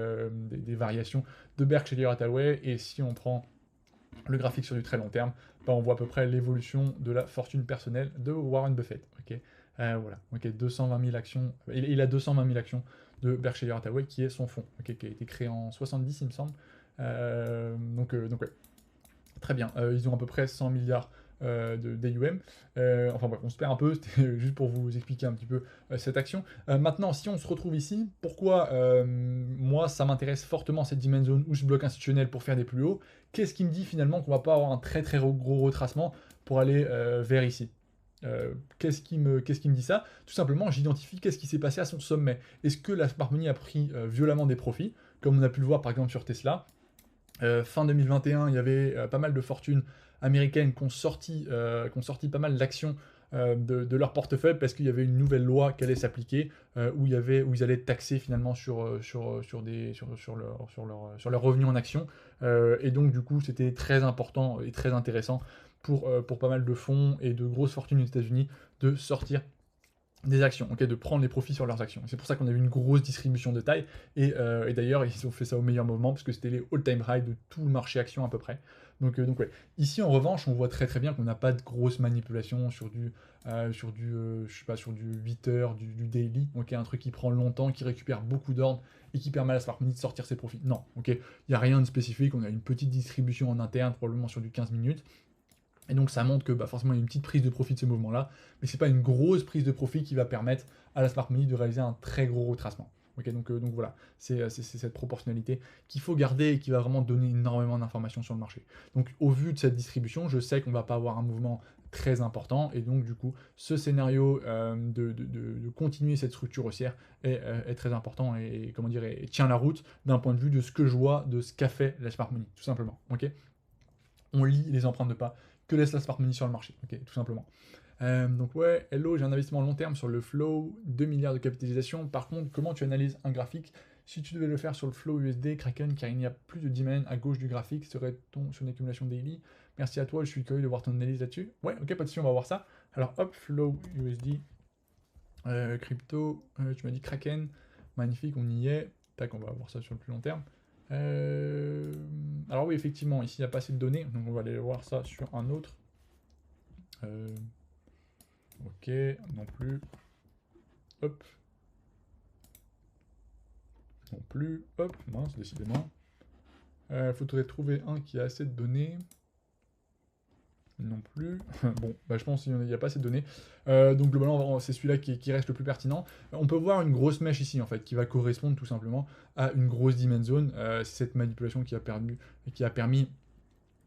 variations de Berkshire Hathaway, et si on prend le graphique sur du très long terme, bah, on voit à peu près l'évolution de la fortune personnelle de Warren Buffett, ok. Voilà, ok, 220 000 actions, il a 220 000 actions de Berkshire Hathaway qui est son fonds, okay, qui a été créé en 70 il me semble. Donc ouais, très bien, ils ont à peu près 100 milliards d'AUM. Enfin bref, on se perd un peu, c'était juste pour vous expliquer un petit peu cette action. Maintenant, si on se retrouve ici, pourquoi moi ça m'intéresse fortement cette dimension où je bloque institutionnel pour faire des plus hauts? Qu'est-ce qui me dit finalement qu'on va pas avoir un très très gros retracement pour aller vers ici? Qu'est-ce qui me dit ça? Tout simplement, j'identifie qu'est-ce qui s'est passé à son sommet. Est-ce que la smart money a pris violemment des profits, comme on a pu le voir par exemple sur Tesla? Fin 2021, il y avait pas mal de fortunes américaines qui ont sorti pas mal d'actions de leur portefeuille parce qu'il y avait une nouvelle loi qui allait s'appliquer où ils allaient taxer finalement sur leur revenu en action. Et donc du coup c'était très important et très intéressant pour pas mal de fonds et de grosses fortunes aux États-Unis de sortir des actions, ok, de prendre les profits sur leurs actions. C'est pour ça qu'on a eu une grosse distribution de taille, et d'ailleurs, ils ont fait ça au meilleur moment, parce que c'était les all-time high de tout le marché action à peu près. Donc ouais. Ici, en revanche, on voit très très bien qu'on n'a pas de grosse manipulation je sais pas, sur du 8 heures, du daily, ok, un truc qui prend longtemps, qui récupère beaucoup d'ordres, et qui permet à la smart money de sortir ses profits. Non, ok, il n'y a rien de spécifique, on a une petite distribution en interne, probablement sur du 15 minutes, et donc ça montre que forcément il y a une petite prise de profit de ce mouvement-là, mais c'est pas une grosse prise de profit qui va permettre à la smart money de réaliser un très gros retracement. Ok, donc voilà, c'est cette proportionnalité qu'il faut garder et qui va vraiment donner énormément d'informations sur le marché. Donc au vu de cette distribution, je sais qu'on va pas avoir un mouvement très important, et donc du coup ce scénario de continuer cette structure haussière est très important et comment dire, et tient la route d'un point de vue de ce que je vois, de ce qu'a fait la smart money, tout simplement. Ok, on lit les empreintes de pas que laisse la smart money sur le marché, ok, tout simplement. Donc ouais, hello, j'ai un investissement à long terme sur le flow, 2 milliards de capitalisation. Par contre, comment tu analyses un graphique? Si tu devais le faire sur le flow USD, Kraken, car il n'y a plus de demand à gauche du graphique, serait-on sur une accumulation daily? Merci à toi, je suis curieux de voir ton analyse là-dessus. Ouais, ok, pas de soucis, on va voir ça. Alors hop, flow USD, crypto, tu m'as dit Kraken, magnifique, on y est. Tac, on va voir ça sur le plus long terme. Alors oui, effectivement, ici il n'y a pas assez de données, donc on va aller voir ça sur un autre. Ok, non plus. Hop. Non plus. Hop, mince, décidément. Faudrait trouver un qui a assez de données. Non plus. Bon, je pense qu'il n'y a pas assez de données. Donc globalement, c'est celui-là qui reste le plus pertinent. On peut voir une grosse mèche ici, en fait, qui va correspondre tout simplement à une grosse demand zone. C'est cette manipulation qui a permis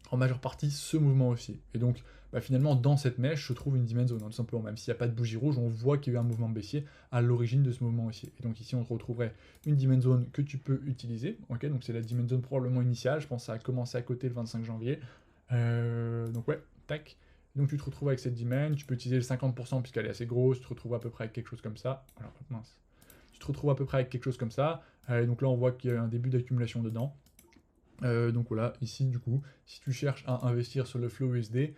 en majeure partie ce mouvement haussier. Et donc, finalement, dans cette mèche se trouve une demand zone, tout simplement. Même s'il n'y a pas de bougie rouge, on voit qu'il y a eu un mouvement baissier à l'origine de ce mouvement haussier. Et donc ici, on retrouverait une demand zone que tu peux utiliser. Ok, donc c'est la demand zone probablement initiale. Je pense que ça a commencé à côté le 25 janvier. Donc ouais, tac. Donc tu te retrouves avec cette demand, tu peux utiliser le 50% puisqu'elle est assez grosse, tu te retrouves à peu près avec quelque chose comme ça. Alors, mince. Tu te retrouves à peu près avec quelque chose comme ça. Et donc là, on voit qu'il y a un début d'accumulation dedans. Donc voilà, ici du coup, si tu cherches à investir sur le flow USD,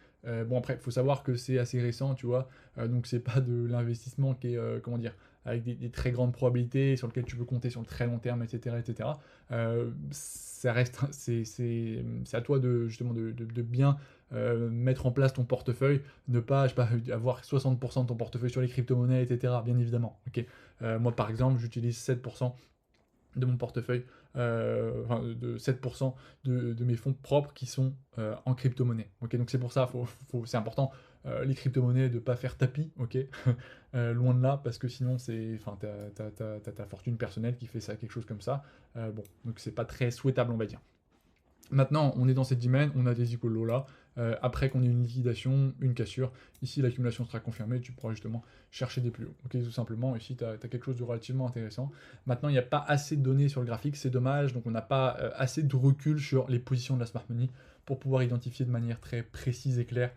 bon après, il faut savoir que c'est assez récent, tu vois, donc c'est pas de l'investissement qui est, comment dire, avec des très grandes probabilités, sur lequel tu peux compter sur le très long terme, etc. etc. Ça reste, c'est à toi de, justement, de bien mettre en place ton portefeuille, ne pas, je sais pas, avoir 60% de ton portefeuille sur les crypto-monnaies, etc. Bien évidemment, ok. Moi par exemple, j'utilise 7% de mon portefeuille, enfin, de 7% de mes fonds propres qui sont en crypto-monnaie. Ok, donc c'est pour ça, c'est important, les crypto-monnaies, de ne pas faire tapis, ok, loin de là, parce que sinon, t'as ta fortune personnelle qui fait ça, quelque chose comme ça. Bon, donc c'est pas très souhaitable, on va dire. Maintenant, on est dans cette domaine, on a des equal low là. Après qu'on ait une liquidation, une cassure, ici l'accumulation sera confirmée, tu pourras justement chercher des plus hauts. Ok, tout simplement, ici tu as quelque chose de relativement intéressant. Maintenant, il n'y a pas assez de données sur le graphique, c'est dommage, donc on n'a pas assez de recul sur les positions de la smart money pour pouvoir identifier de manière très précise et claire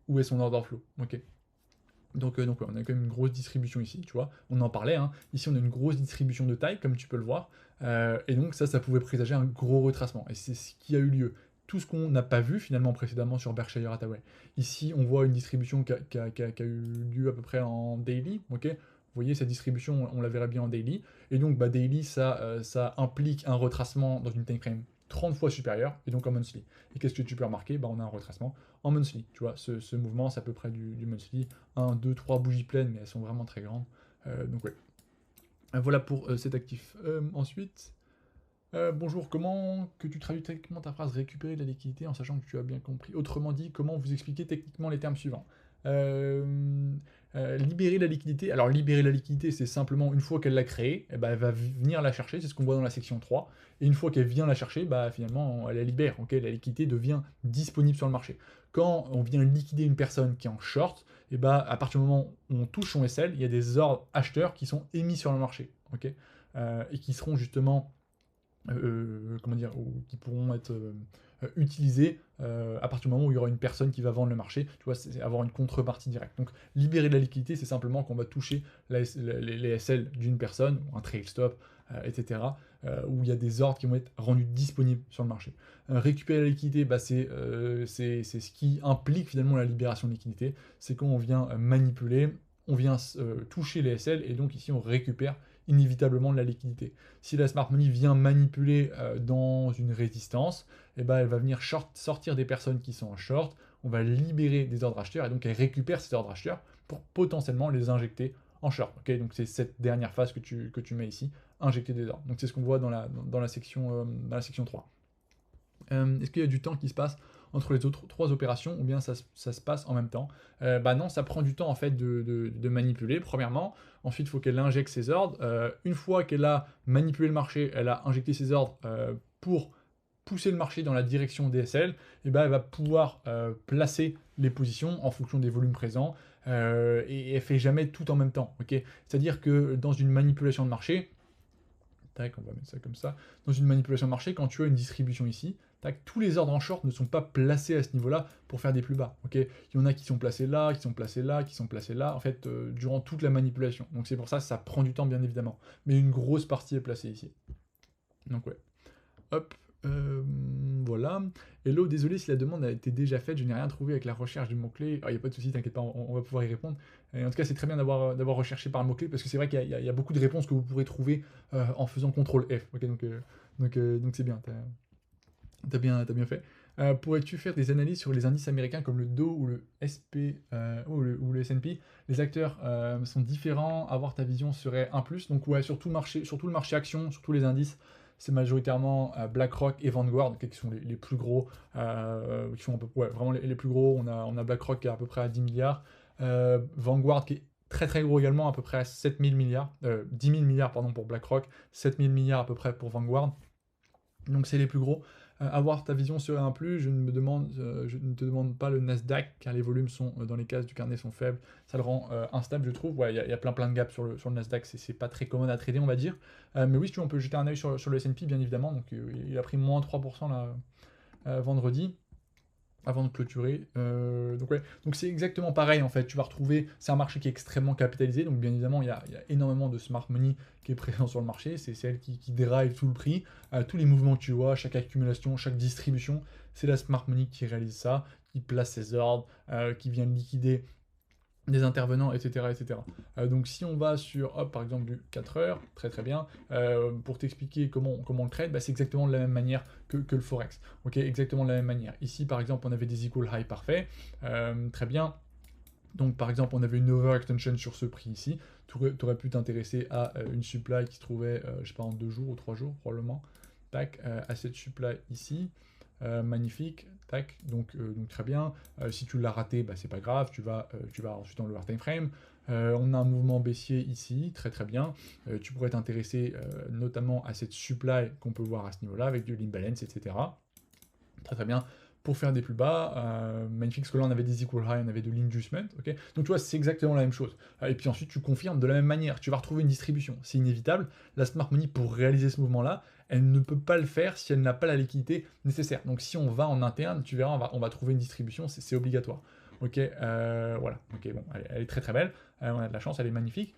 où est son order flow. Ok. Donc ouais, on a quand même une grosse distribution ici, tu vois. On en parlait, hein. Ici on a une grosse distribution de taille, comme tu peux le voir. Et donc ça pouvait présager un gros retracement. Et c'est ce qui a eu lieu. Tout ce qu'on n'a pas vu finalement précédemment sur Berkshire Hathaway. Ici on voit une distribution qui a eu lieu à peu près en daily, ok. Vous voyez, cette distribution, on la verrait bien en daily. Et donc daily, ça implique un retracement dans une time frame 30 fois supérieure, et donc en monthly. Et qu'est-ce que tu peux remarquer? On a un retracement en monthly, tu vois, ce mouvement, c'est à peu près du monthly, 1, 2, 3 bougies pleines, mais elles sont vraiment très grandes, donc ouais. Voilà pour cet actif. Ensuite, bonjour, comment que tu traduis techniquement ta phrase récupérer de la liquidité en sachant que tu as bien compris? Autrement dit, comment vous expliquez techniquement les termes suivants? Libérer la liquidité. Alors libérer la liquidité, c'est simplement une fois qu'elle l'a créée, elle va venir la chercher, c'est ce qu'on voit dans la section 3. Et une fois qu'elle vient la chercher, finalement, elle la libère. Ok, la liquidité devient disponible sur le marché. Quand on vient liquider une personne qui est en short, et à partir du moment où on touche son SL, il y a des ordres acheteurs qui sont émis sur le marché. Ok, et qui seront justement comment dire, ou qui pourront être utiliser à partir du moment où il y aura une personne qui va vendre le marché, tu vois, c'est avoir une contrepartie directe. Donc libérer de la liquidité, c'est simplement qu'on va toucher les SL d'une personne, ou un trail stop, etc., où il y a des ordres qui vont être rendus disponibles sur le marché. Récupérer la liquidité, bah, c'est ce qui implique finalement la libération de liquidité, c'est quand on vient manipuler, on vient toucher les SL, et donc ici on récupère inévitablement de la liquidité. Si la smart money vient manipuler dans une résistance, eh ben, elle va venir sortir des personnes qui sont en short, on va libérer des ordres acheteurs, et donc elle récupère ces ordres acheteurs pour potentiellement les injecter en short. Okay, donc c'est cette dernière phase que tu mets ici, injecter des ordres. Donc c'est ce qu'on voit dans la section 3. Est-ce qu'il y a du temps qui se passe entre les autres 3 opérations, ou bien ça se passe en même temps? Bah non, ça prend du temps en fait de manipuler, premièrement. Ensuite, il faut qu'elle injecte ses ordres. Une fois qu'elle a manipulé le marché, elle a injecté ses ordres pour pousser le marché dans la direction DSL, et ben elle va pouvoir placer les positions en fonction des volumes présents, et elle fait jamais tout en même temps. Okay, c'est-à-dire que dans une manipulation de marché, tac, on va mettre ça comme ça. Dans une manipulation de marché, quand tu as une distribution ici, tac, tous les ordres en short ne sont pas placés à ce niveau-là pour faire des plus bas. Okay, il y en a qui sont placés là, qui sont placés là, qui sont placés là, en fait, durant toute la manipulation. Donc c'est pour ça que ça prend du temps, bien évidemment. Mais une grosse partie est placée ici. Donc ouais. Hop. Voilà. Hello, désolé si la demande a été déjà faite, je n'ai rien trouvé avec la recherche du mot-clé. Il n'y a pas de souci, t'inquiète pas, on va pouvoir y répondre. Et en tout cas, c'est très bien d'avoir recherché par le mot-clé, parce que c'est vrai qu'il y a beaucoup de réponses que vous pourrez trouver en faisant CTRL F. Okay, donc c'est bien, t'as bien fait. Pourrais-tu faire des analyses sur les indices américains comme le Dow ou le SP ou le S&P? Les acteurs sont différents, avoir ta vision serait un plus. Donc ouais, surtout le marché action, surtout les indices, c'est majoritairement BlackRock et Vanguard qui sont les plus gros, qui sont vraiment les plus gros. On a BlackRock qui est à peu près à 10 milliards, Vanguard qui est très très gros également, à peu près à 7 000 milliards, 10 000 milliards pardon pour BlackRock, 7 000 milliards à peu près pour Vanguard. Donc c'est les plus gros. Avoir ta vision serait un plus. Je ne te demande pas le Nasdaq, car les volumes sont dans les cases du carnet sont faibles. Ça le rend instable, je trouve. Ouais, il y a plein de gaps sur le Nasdaq. C'est pas très commode à trader, on va dire. Mais oui, si tu veux, on peut jeter un œil sur le S&P, bien évidemment. Donc il a pris moins 3% là, vendredi, avant de clôturer. Donc c'est exactement pareil en fait. Tu vas retrouver, c'est un marché qui est extrêmement capitalisé, donc bien évidemment il y a énormément de smart money qui est présent sur le marché. C'est celle qui drive tout le prix, tous les mouvements que tu vois, chaque accumulation, chaque distribution, c'est la smart money qui réalise ça, qui place ses ordres, qui vient liquider des intervenants, etc. etc. Donc si on va sur, hop, par exemple, du 4 heures, très très bien, pour t'expliquer comment on le trade, bah, c'est exactement de la même manière que le Forex. Ok, exactement de la même manière. Ici, par exemple, on avait des equal high parfaits, très bien. Donc par exemple, on avait une overextension sur ce prix ici. Tu aurais pu t'intéresser à une supply qui se trouvait, je sais pas, en 2 jours ou 3 jours probablement. Tac, à cette supply ici. Magnifique, tac, donc très bien. Si tu l'as raté, bah, c'est pas grave, tu vas ensuite dans le hard time frame. On a un mouvement baissier ici, très très bien. Tu pourrais t'intéresser notamment à cette supply qu'on peut voir à ce niveau-là, avec du imbalance, etc. Très très bien. Pour faire des plus bas, magnifique, parce que là on avait des equal high, on avait de l'inducement, ok. Donc tu vois, c'est exactement la même chose. Et puis ensuite tu confirmes de la même manière, tu vas retrouver une distribution, c'est inévitable. La smart money, pour réaliser ce mouvement-là, elle ne peut pas le faire si elle n'a pas la liquidité nécessaire. Donc si on va en interne, tu verras, on va trouver une distribution, c'est obligatoire. Ok, voilà, ok, bon, elle est très très belle, on a de la chance, elle est magnifique.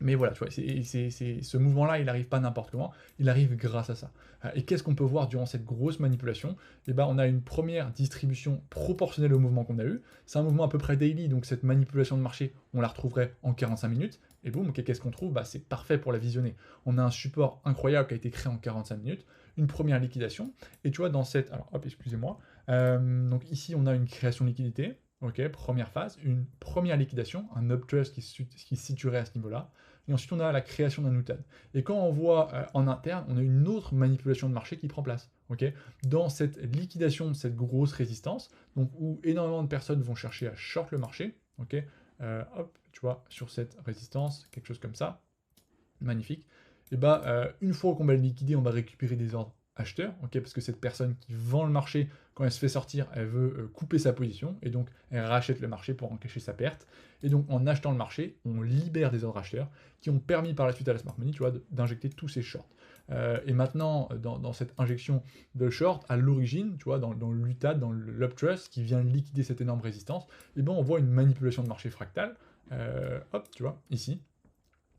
Mais voilà, tu vois, ce mouvement-là, il n'arrive pas n'importe comment, il arrive grâce à ça. Et qu'est-ce qu'on peut voir durant cette grosse manipulation? Eh ben, on a une première distribution proportionnelle au mouvement qu'on a eu. C'est un mouvement à peu près daily, donc cette manipulation de marché, on la retrouverait en 45 minutes. Et boum, qu'est-ce qu'on trouve? Bah, c'est parfait pour la visionner. On a un support incroyable qui a été créé en 45 minutes, une première liquidation. Et tu vois, dans cette... Alors, hop, excusez-moi. Donc ici, on a une création de liquidité. Ok, première phase, une première liquidation, un uptrust qui se situerait à ce niveau-là. Et ensuite, on a la création d'un UTAD. Et quand on voit en interne, on a une autre manipulation de marché qui prend place. Okay, dans cette liquidation, cette grosse résistance, donc où énormément de personnes vont chercher à short le marché. Okay, hop, tu vois, sur cette résistance, quelque chose comme ça. Magnifique. Et bah, une fois qu'on va le liquider, on va récupérer des ordres acheteurs, okay, parce que cette personne qui vend le marché, quand elle se fait sortir, elle veut couper sa position, et donc elle rachète le marché pour encaisser sa perte. Et donc en achetant le marché, on libère des ordres acheteurs qui ont permis par la suite à la smart money, tu vois, d'injecter tous ces shorts. Et maintenant, dans cette injection de short, à l'origine, tu vois, dans l'UTAD, dans l'uptrust, qui vient liquider cette énorme résistance, et ben on voit une manipulation de marché fractale. Hop, tu vois, ici.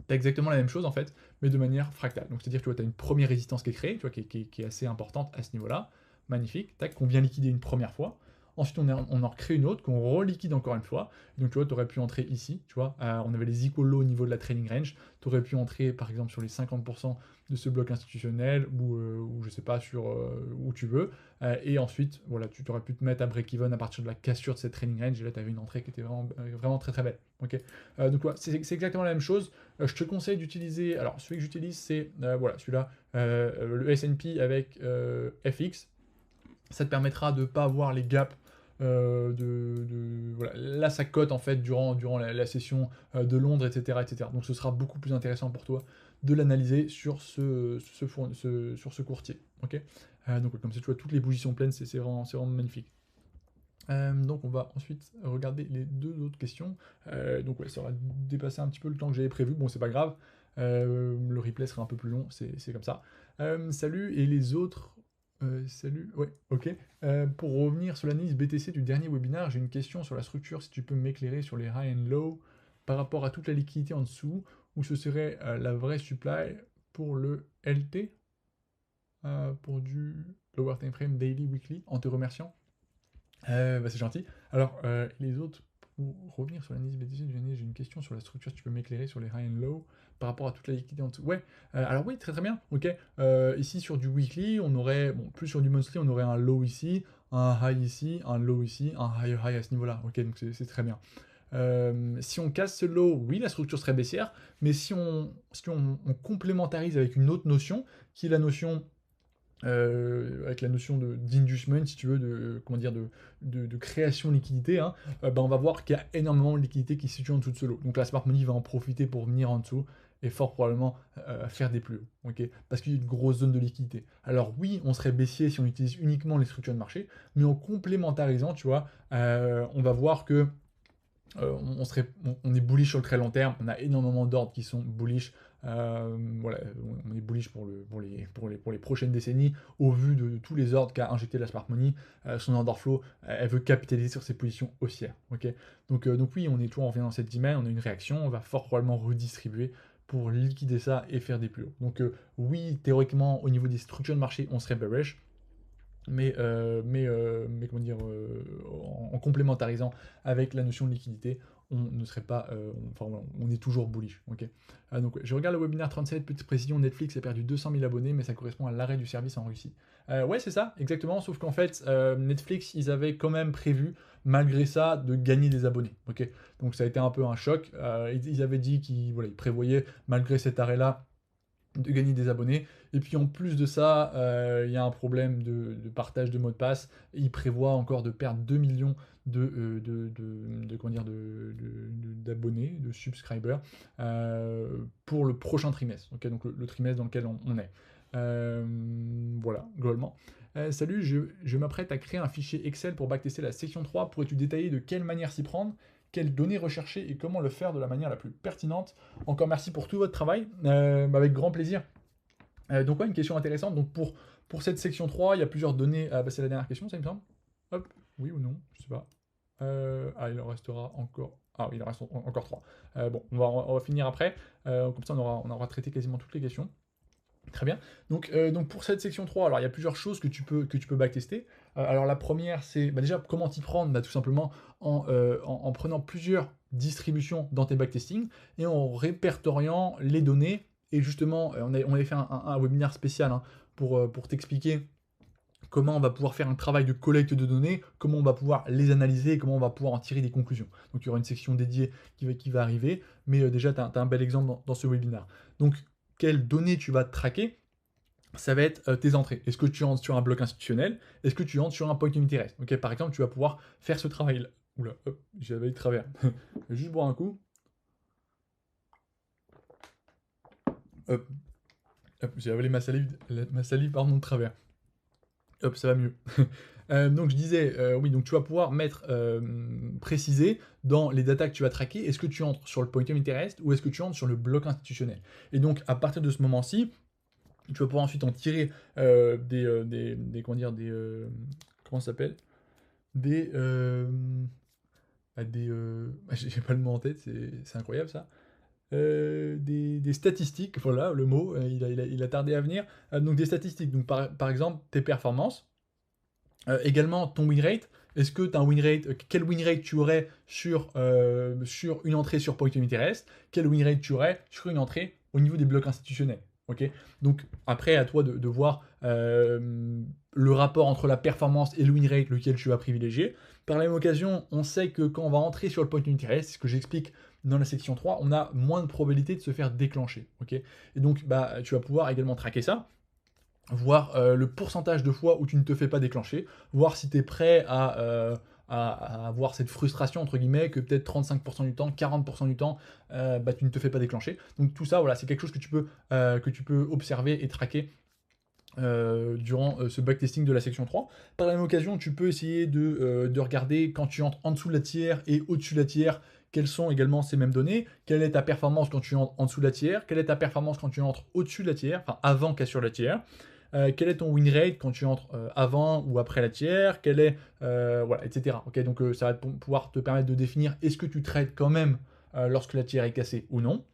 Tu as exactement la même chose en fait, mais de manière fractale. Donc c'est-à-dire que tu as une première résistance qui est créée, tu vois, qui est assez importante à ce niveau-là. Magnifique, tac, qu'on vient liquider une première fois. Ensuite, on en recrée une autre qu'on reliquide encore une fois. Donc, tu vois, tu aurais pu entrer ici, tu vois. On avait les equal low au niveau de la trailing range. Tu aurais pu entrer, par exemple, sur les 50% de ce bloc institutionnel ou je sais pas, sur où tu veux. Et ensuite, voilà, tu aurais pu te mettre à break-even à partir de la cassure de cette trailing range. Et là, tu avais une entrée qui était vraiment très très belle. Ok. Donc, voilà, c'est exactement la même chose. Je te conseille d'utiliser. Alors, celui que j'utilise, c'est voilà, celui-là, le S&P avec FX. Ça te permettra de ne pas avoir les gaps voilà. Là ça cote en fait durant la session de Londres, etc., etc. Donc ce sera beaucoup plus intéressant pour toi de l'analyser sur sur ce courtier. Ok. Donc comme ça tu vois toutes les bougies sont pleines, c'est vraiment magnifique. Donc on va ensuite regarder les deux autres questions. Donc ouais, ça aura dépassé un petit peu le temps que j'avais prévu, bon c'est pas grave. Le replay sera un peu plus long, c'est comme ça. Salut, et les autres. Salut, ouais, ok. Pour revenir sur l'analyse BTC du dernier webinaire, j'ai une question sur la structure, si tu peux m'éclairer sur les high and low par rapport à toute la liquidité en dessous, où ce serait la vraie supply pour le LT, pour du lower time frame, daily, weekly, en te remerciant. Bah, c'est gentil. Alors, les autres, pour revenir sur l'analyse BTC du dernier, j'ai une question sur la structure, si tu peux m'éclairer sur les high and low par rapport à toute la liquidité en dessous. Ouais, alors oui, très très bien, ok. Ici, sur du weekly, on aurait, bon, plus sur du monthly, on aurait un low ici, un high ici, un low ici, un high à ce niveau-là, ok, donc c'est très bien. Si on casse ce low, oui, la structure serait baissière, mais si on complémentarise avec une autre notion, qui est la notion avec la notion d'inducement, si tu veux, comment dire, de création de liquidité, hein, bah, on va voir qu'il y a énormément de liquidité qui se situe en dessous de ce lot. Donc la smart money va en profiter pour venir en dessous et fort probablement faire des plus hauts, ok, parce qu'il y a une grosse zone de liquidité. Alors oui, on serait baissier si on utilise uniquement les structures de marché, mais en complémentarisant, tu vois, on va voir que on est bullish sur le très long terme, on a énormément d'ordres qui sont bullish. Voilà, on est bullish pour les prochaines décennies au vu de tous les ordres qu'a injecté la smart money. Son order flow, elle veut capitaliser sur ses positions haussières. Okay, donc oui, on est toujours en revient dans cette dimension, on a une réaction, on va fort probablement redistribuer pour liquider ça et faire des plus hauts. Donc oui, théoriquement, au niveau des structures de marché, on serait bearish, mais comment dire, en complémentarisant avec la notion de liquidité, on ne serait pas, enfin voilà, on est toujours bullish. Ok. Donc ouais, je regarde le webinaire 37, petite précision, Netflix a perdu 200 000 abonnés, mais ça correspond à l'arrêt du service en Russie. Ouais, c'est ça, exactement, sauf qu'en fait, Netflix, ils avaient quand même prévu, malgré ça, de gagner des abonnés. Ok. Donc ça a été un peu un choc. Ils avaient dit qu'ils voilà, ils prévoyaient, malgré cet arrêt-là, de gagner des abonnés. Et puis en plus de ça, il y a un problème de partage de mots de passe. Il prévoit encore de perdre 2 millions comment dire, d'abonnés, de subscribers, pour le prochain trimestre. Okay, donc le trimestre dans lequel on est. Voilà, globalement. Salut, je m'apprête à créer un fichier Excel pour backtester la section 3. Pourrais-tu détailler de quelle manière s'y prendre, quelles données rechercher et comment le faire de la manière la plus pertinente? Encore merci pour tout votre travail, avec grand plaisir. Donc ouais, une question intéressante. Donc pour cette section 3, il y a plusieurs données. Ah bah c'est la dernière question, ça il me semble. Hop, oui ou non, je sais pas. Il en restera encore. Ah oui, il en reste encore 3. Bon, on va finir après. Comme ça, on aura traité quasiment toutes les questions. Très bien. Donc pour cette section 3, alors il y a plusieurs choses que tu peux backtester. Alors la première, c'est déjà comment t'y prendre, bah, tout simplement en prenant plusieurs distributions dans tes backtesting et en répertoriant les données. Et justement, on avait fait un webinaire spécial, hein, pour t'expliquer comment on va pouvoir faire un travail de collecte de données, comment on va pouvoir les analyser et comment on va pouvoir en tirer des conclusions. Donc il y aura une section dédiée qui va arriver, mais déjà tu as un bel exemple dans ce webinaire. Donc quelles données tu vas traquer? Ça va être tes entrées. Est-ce que tu entres sur un bloc institutionnel? Est-ce que tu entres sur un point of interest? Ok, par exemple, tu vas pouvoir faire ce travail-là. Oula, hop, j'ai avalé de travers. Je vais juste boire un coup. Hop, hop, j'ai avalé ma salive pardon, de travers. Hop, ça va mieux. Donc je disais, oui, donc tu vas pouvoir mettre, préciser dans les datas que tu vas traquer, est-ce que tu entres sur le point of interest ou est-ce que tu entres sur le bloc institutionnel? Et donc à partir de ce moment-ci, Tu vas pouvoir ensuite en tirer comment dire, comment ça s'appelle? Des, j'ai pas le mot en tête, c'est incroyable ça. Des statistiques, voilà le mot, il a tardé à venir. Donc des statistiques, donc par exemple tes performances, également ton win rate. Est-ce que tu as un win rate, quel win rate tu aurais sur une entrée sur Point of Interest, quel win rate tu aurais sur une entrée au niveau des blocs institutionnels. Ok. Donc après, à toi de voir le rapport entre la performance et le win rate, lequel tu vas privilégier. Par la même occasion, on sait que quand on va entrer sur le Point of Interest, ce que j'explique dans la section 3, on a moins de probabilité de se faire déclencher. Ok. Et donc, bah, tu vas pouvoir également traquer ça, voir le pourcentage de fois où tu ne te fais pas déclencher, voir si tu es prêt à avoir cette frustration, entre guillemets, que peut-être 35% du temps, 40% du temps, bah, tu ne te fais pas déclencher. Donc tout ça, voilà, c'est quelque chose que tu peux observer et traquer durant ce backtesting de la section 3. Par la même occasion, tu peux essayer de regarder quand tu entres en dessous de la tiers et au-dessus de la tiers, quelles sont également ces mêmes données, quelle est ta performance quand tu entres en dessous de la tiers, quelle est ta performance quand tu entres au-dessus de la tiers, enfin avant qu'assure la tiers, quel est ton win rate quand tu entres avant ou après la tiers, quel est, voilà, etc. Okay, donc ça va pouvoir te permettre de définir est-ce que tu trades quand même lorsque la tiers est cassée ou non.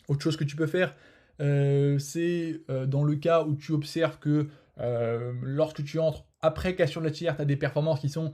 Autre chose que tu peux faire, c'est dans le cas où tu observes que lorsque tu entres après cassure de la tiers, tu as des performances qui sont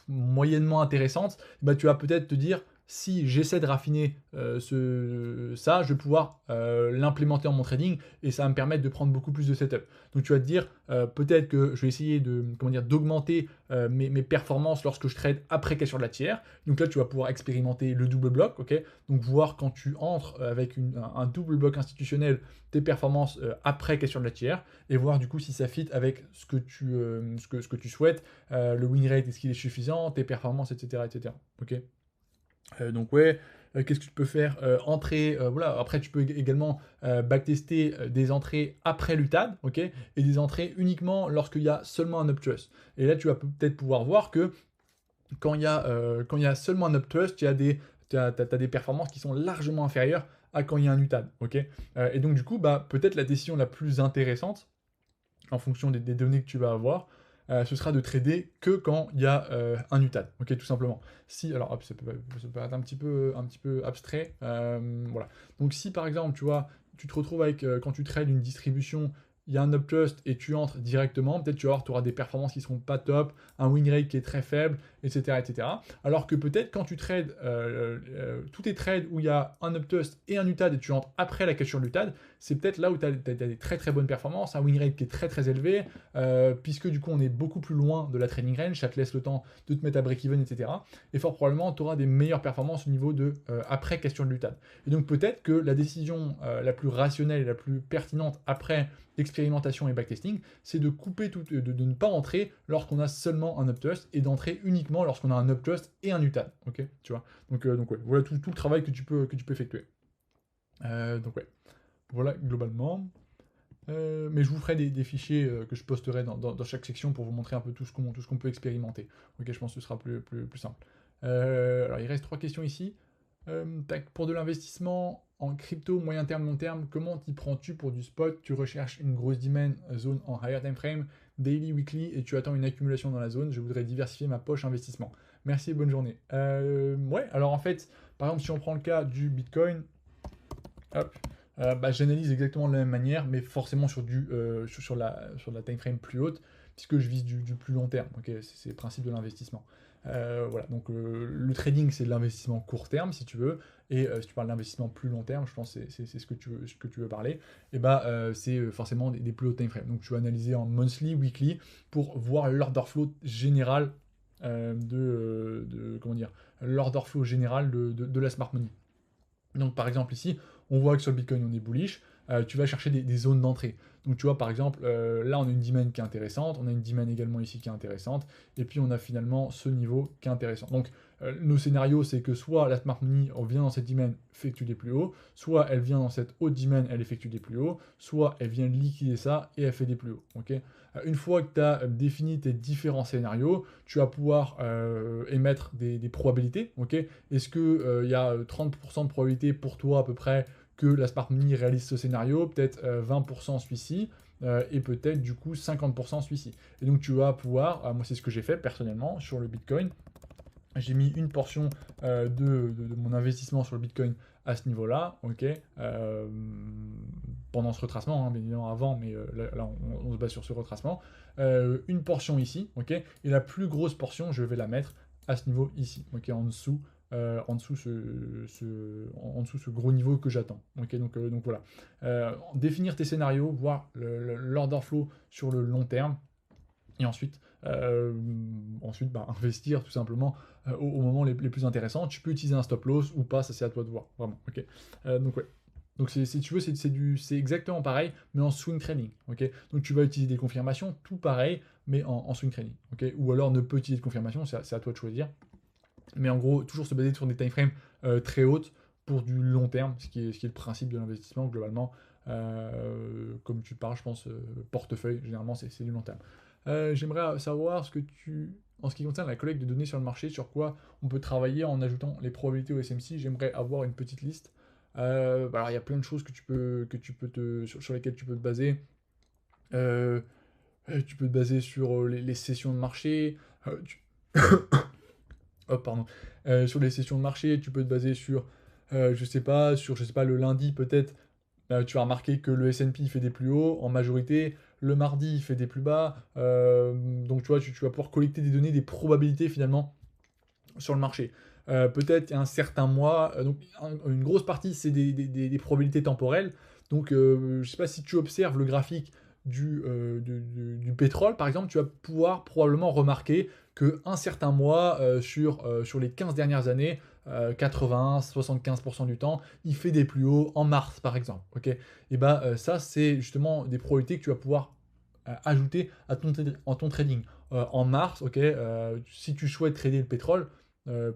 moyennement intéressantes, bah, tu vas peut-être te dire si j'essaie de raffiner ça, je vais pouvoir l'implémenter en mon trading et ça va me permettre de prendre beaucoup plus de setup. Donc tu vas te dire peut-être que je vais essayer de comment dire d'augmenter mes performances lorsque je trade après cassure de la tiers. Donc là tu vas pouvoir expérimenter le double bloc, ok. Donc voir quand tu entres avec un double bloc institutionnel tes performances après cassure de la tiers et voir du coup si ça fit avec ce que tu souhaites, le win rate est-ce qu'il est suffisant, tes performances, etc. etc. Ok. Donc ouais, qu'est-ce que tu peux faire? Entrée, voilà. Après, tu peux également backtester des entrées après l'UTAD, ok? Et des entrées uniquement lorsqu'il y a seulement un uptrust. Et là, tu vas peut-être pouvoir voir que quand il y a seulement un uptrust, t'as des performances qui sont largement inférieures à quand il y a un UTAD, ok? Et donc, du coup, bah, peut-être la décision la plus intéressante, en fonction des données que tu vas avoir, ce sera de trader que quand il y a un UTAD, ok, tout simplement. Si, alors hop, ça peut être un petit peu abstrait, voilà. Donc si par exemple, tu vois, tu te retrouves avec, quand tu trades une distribution, il y a un uptrust et tu entres directement, peut-être tu auras des performances qui seront pas top, un win rate qui est très faible, etc. etc. Alors que peut-être quand tu trades, tous tes trades où il y a un uptrust et un UTAD et tu entres après la cassure de l'UTAD, c'est peut-être là où tu as des très très bonnes performances, un win rate qui est très très élevé, puisque du coup on est beaucoup plus loin de la trading range, ça te laisse le temps de te mettre à break-even, etc. Et fort probablement tu auras des meilleures performances au niveau de après cassure de l'UTAD. Et donc peut-être que la décision la plus rationnelle et la plus pertinente après expérimentation et backtesting, c'est de couper de ne pas entrer lorsqu'on a seulement un uptrust et d'entrer uniquement lorsqu'on a un uptrust et un UTAD. Ok, tu vois. Donc ouais, voilà tout le travail que tu peux effectuer. Donc ouais, voilà globalement. Mais je vous ferai des fichiers que je posterai dans chaque section pour vous montrer un peu tout ce qu'on peut expérimenter. Ok, je pense que ce sera plus simple. Alors il reste 3 questions ici. Pour de l'investissement en crypto, moyen terme, long terme, comment t'y prends-tu pour du spot? Tu recherches une grosse demand zone en higher time frame, daily, weekly, et tu attends une accumulation dans la zone. Je voudrais diversifier ma poche investissement. Merci et bonne journée. Ouais, alors en fait, par exemple, si on prend le cas du Bitcoin, hop, bah, j'analyse exactement de la même manière, mais forcément sur la time frame plus haute, puisque je vise du plus long terme. Okay, c'est le principe de l'investissement. Voilà, donc le trading, c'est de l'investissement court terme, si tu veux, et si tu parles d'investissement plus long terme, je pense que c'est ce que tu veux parler, et bah c'est forcément des plus hauts time frame. Donc tu vas analyser en monthly, weekly, pour voir l'order flow général comment dire, l'order flow général de la smart money. Donc par exemple ici, on voit que sur le Bitcoin on est bullish, tu vas chercher des zones d'entrée. Donc tu vois par exemple, là on a une demand qui est intéressante, on a une demand également ici qui est intéressante, et puis on a finalement ce niveau qui est intéressant. Donc nos scénarios c'est que soit la smart money on vient dans cette demand, effectue des plus hauts, soit elle vient dans cette haute demand, elle effectue des plus hauts, soit elle vient liquider ça et elle fait des plus hauts. Okay, une fois que tu as défini tes différents scénarios, tu vas pouvoir émettre des probabilités. Okay, est-ce qu'il y a 30% de probabilité pour toi à peu près que la Smart Money réalise ce scénario, peut-être 20% celui-ci, et peut-être du coup 50% celui-ci. Et donc tu vas pouvoir, moi c'est ce que j'ai fait personnellement sur le Bitcoin, j'ai mis une portion de mon investissement sur le Bitcoin à ce niveau-là, ok, pendant ce retracement, hein, bien évidemment avant, mais là, on se base sur ce retracement. Une portion ici, ok, et la plus grosse portion, je vais la mettre à ce niveau ici, ok, en dessous ce gros niveau que j'attends. Ok, donc voilà. Définir tes scénarios, voir l'order flow sur le long terme, et ensuite investir tout simplement au moment les plus intéressants. Tu peux utiliser un stop loss ou pas, ça c'est à toi de voir, vraiment. Ok. Donc ouais. Donc si tu veux, c'est exactement pareil, mais en swing trading. Ok. Donc tu vas utiliser des confirmations, tout pareil, mais en swing trading. Ok. Ou alors ne pas utiliser de confirmation, c'est à toi de choisir. Mais en gros, toujours se baser sur des time frames très hautes pour du long terme, ce qui est le principe de l'investissement globalement. Comme tu parles, je pense, portefeuille, généralement c'est du long terme. J'aimerais savoir en ce qui concerne la collecte de données sur le marché, sur quoi on peut travailler en ajoutant les probabilités au SMC. J'aimerais avoir une petite liste. Alors il y a plein de choses sur lesquelles tu peux te baser. Euh, Tu peux te baser sur les sessions de marché. Oh, pardon. Sur les sessions de marché, tu peux te baser sur, je sais pas, le lundi peut-être, tu vas remarquer que le S&P il fait des plus hauts en majorité, le mardi il fait des plus bas, donc tu vois, tu vas pouvoir collecter des données, des probabilités finalement sur le marché. Peut-être un certain mois, donc une grosse partie c'est des probabilités temporelles, donc je ne sais pas si tu observes le graphique du pétrole par exemple, tu vas pouvoir probablement remarquer qu'un certain mois sur les 15 dernières années, 80-75% du temps, il fait des plus hauts en mars par exemple. Ok, et bah ça c'est justement des probabilités que tu vas pouvoir ajouter en ton trading. En mars, ok, si tu souhaites trader le pétrole,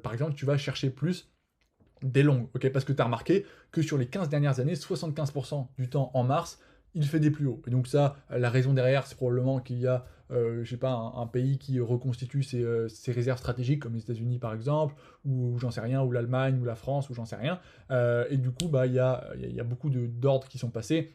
par exemple, tu vas chercher plus des longues, ok, parce que tu as remarqué que sur les 15 dernières années, 75% du temps en mars, il fait des plus hauts. Et donc ça, la raison derrière, c'est probablement qu'il y a, je sais pas, un pays qui reconstitue ses réserves stratégiques, comme les États-Unis par exemple, ou j'en sais rien, ou l'Allemagne, ou la France, ou j'en sais rien. Et du coup, bah, il y a beaucoup d'ordres qui sont passés.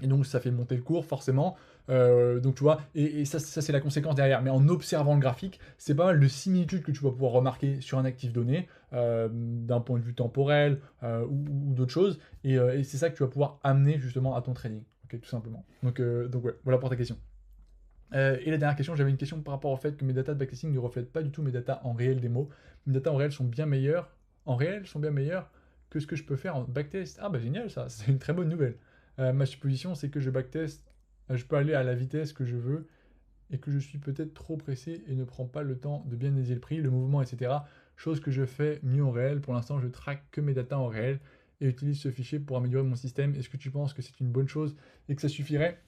Et donc ça fait monter le cours forcément. Donc tu vois, et ça c'est la conséquence derrière. Mais en observant le graphique, c'est pas mal de similitudes que tu vas pouvoir remarquer sur un actif donné, d'un point de vue temporel ou d'autres choses. Et c'est ça que tu vas pouvoir amener justement à ton trading, ok, tout simplement. Donc ouais, voilà pour ta question. Et la dernière question, j'avais une question par rapport au fait que mes datas de backtesting ne reflètent pas du tout mes datas en réel démo. Mes datas en réel sont bien meilleures, que ce que je peux faire en backtest. Ah bah génial ça, c'est une très bonne nouvelle. Ma supposition c'est que je backtest, je peux aller à la vitesse que je veux et que je suis peut-être trop pressé et ne prends pas le temps de bien analyser le prix, le mouvement, etc. Chose que je fais mieux en réel. Pour l'instant, je traque que mes datas en réel et utilise ce fichier pour améliorer mon système. Est-ce que tu penses que c'est une bonne chose et que ça suffirait?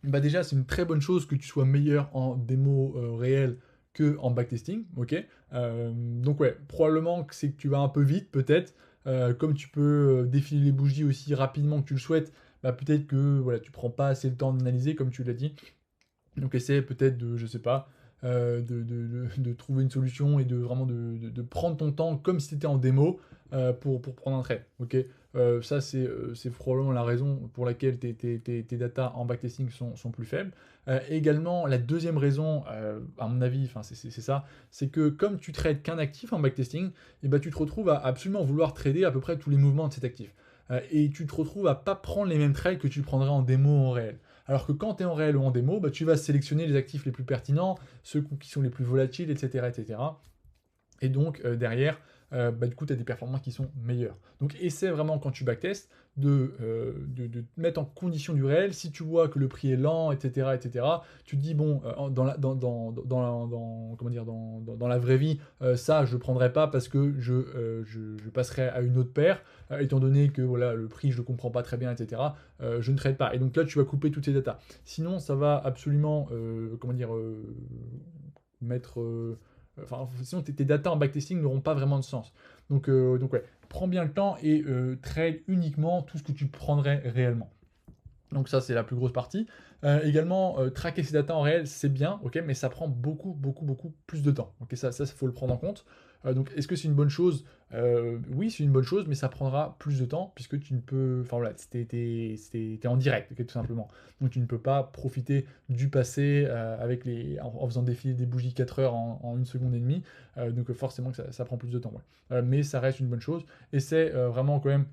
Bah déjà, c'est une très bonne chose que tu sois meilleur en démo réel que en backtesting, ok. Donc ouais, probablement que c'est que tu vas un peu vite, peut-être. Comme tu peux défiler les bougies aussi rapidement que tu le souhaites, bah peut-être que voilà, tu prends pas assez le temps d'analyser, comme tu l'as dit. Donc essaie peut-être de, je sais pas, de trouver une solution et de vraiment de prendre ton temps comme si tu étais en démo pour prendre un trade. Ok. Ça, c'est probablement la raison pour laquelle tes datas en backtesting sont plus faibles. Également, la deuxième raison, à mon avis, enfin, c'est ça, c'est que comme tu trades qu'un actif en backtesting, et ben, tu te retrouves à absolument vouloir trader à peu près tous les mouvements de cet actif. Et tu te retrouves à pas prendre les mêmes trades que tu prendrais en démo en réel. Alors que quand tu es en réel ou en démo, bah, tu vas sélectionner les actifs les plus pertinents, ceux qui sont les plus volatiles, etc. etc. Et donc, derrière, bah, du coup, tu as des performances qui sont meilleures. Donc, essaie vraiment, quand tu backtestes, de te mettre en condition du réel. Si tu vois que le prix est lent, etc., tu te dis, bon, comment dire, dans la vraie vie, ça, je ne le prendrai pas parce que je passerai à une autre paire, étant donné que voilà, le prix, je ne le comprends pas très bien, etc., je ne trade pas. Et donc là, tu vas couper toutes ces datas. Sinon, ça va absolument, comment dire, mettre... Enfin, sinon, tes datas en backtesting n'auront pas vraiment de sens. Donc ouais, prends bien le temps et trade uniquement tout ce que tu prendrais réellement. Donc ça, c'est la plus grosse partie. Également, traquer ses datas en réel, c'est bien, OK, mais ça prend beaucoup, beaucoup, beaucoup plus de temps. OK, ça, faut le prendre en compte. Donc est-ce que c'est une bonne chose? Oui, c'est une bonne chose, mais ça prendra plus de temps puisque tu ne peux enfin voilà, tu en direct, OK, tout simplement. Donc tu ne peux pas profiter du passé, avec les en faisant défiler des bougies 4 heures en 1 seconde et demie. Donc forcément que ça prend plus de temps, ouais. Mais ça reste une bonne chose. Essaie, vraiment quand même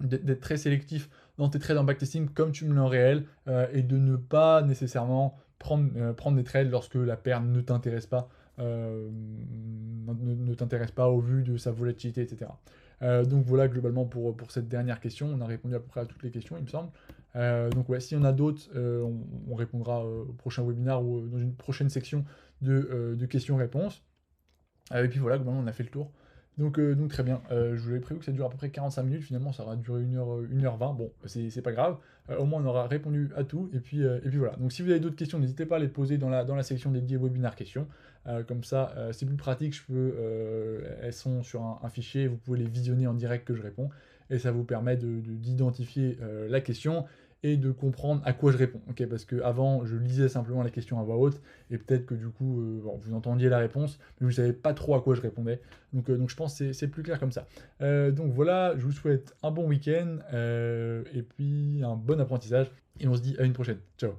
d'être très sélectif dans tes trades en backtesting comme tu me l'es en réel, et de ne pas nécessairement prendre des trades lorsque la paire ne t'intéresse pas, ne t'intéresse pas au vu de sa volatilité, etc. Donc voilà globalement pour cette dernière question. On a répondu à peu près à toutes les questions, il me semble. Donc ouais, s'il y en a d'autres, on répondra au prochain webinaire ou dans une prochaine section de questions-réponses. Et puis voilà, globalement, on a fait le tour. Donc très bien. Je vous avais prévu que ça dure à peu près 45 minutes. Finalement, ça aura duré 1h20. Bon, c'est pas grave. Au moins, on aura répondu à tout. Et puis voilà. Donc si vous avez d'autres questions, n'hésitez pas à les poser dans la section dédiée webinaire questions. Comme ça, c'est plus pratique. Elles sont sur un fichier. Vous pouvez les visionner en direct que je réponds. Et ça vous permet d'identifier la question et de comprendre à quoi je réponds. Ok, parce que avant, je lisais simplement la question à voix haute et peut-être que du coup, bon, vous entendiez la réponse, mais vous ne savez pas trop à quoi je répondais. Donc je pense que c'est plus clair comme ça. Donc voilà, je vous souhaite un bon week-end et puis un bon apprentissage et on se dit à une prochaine. Ciao.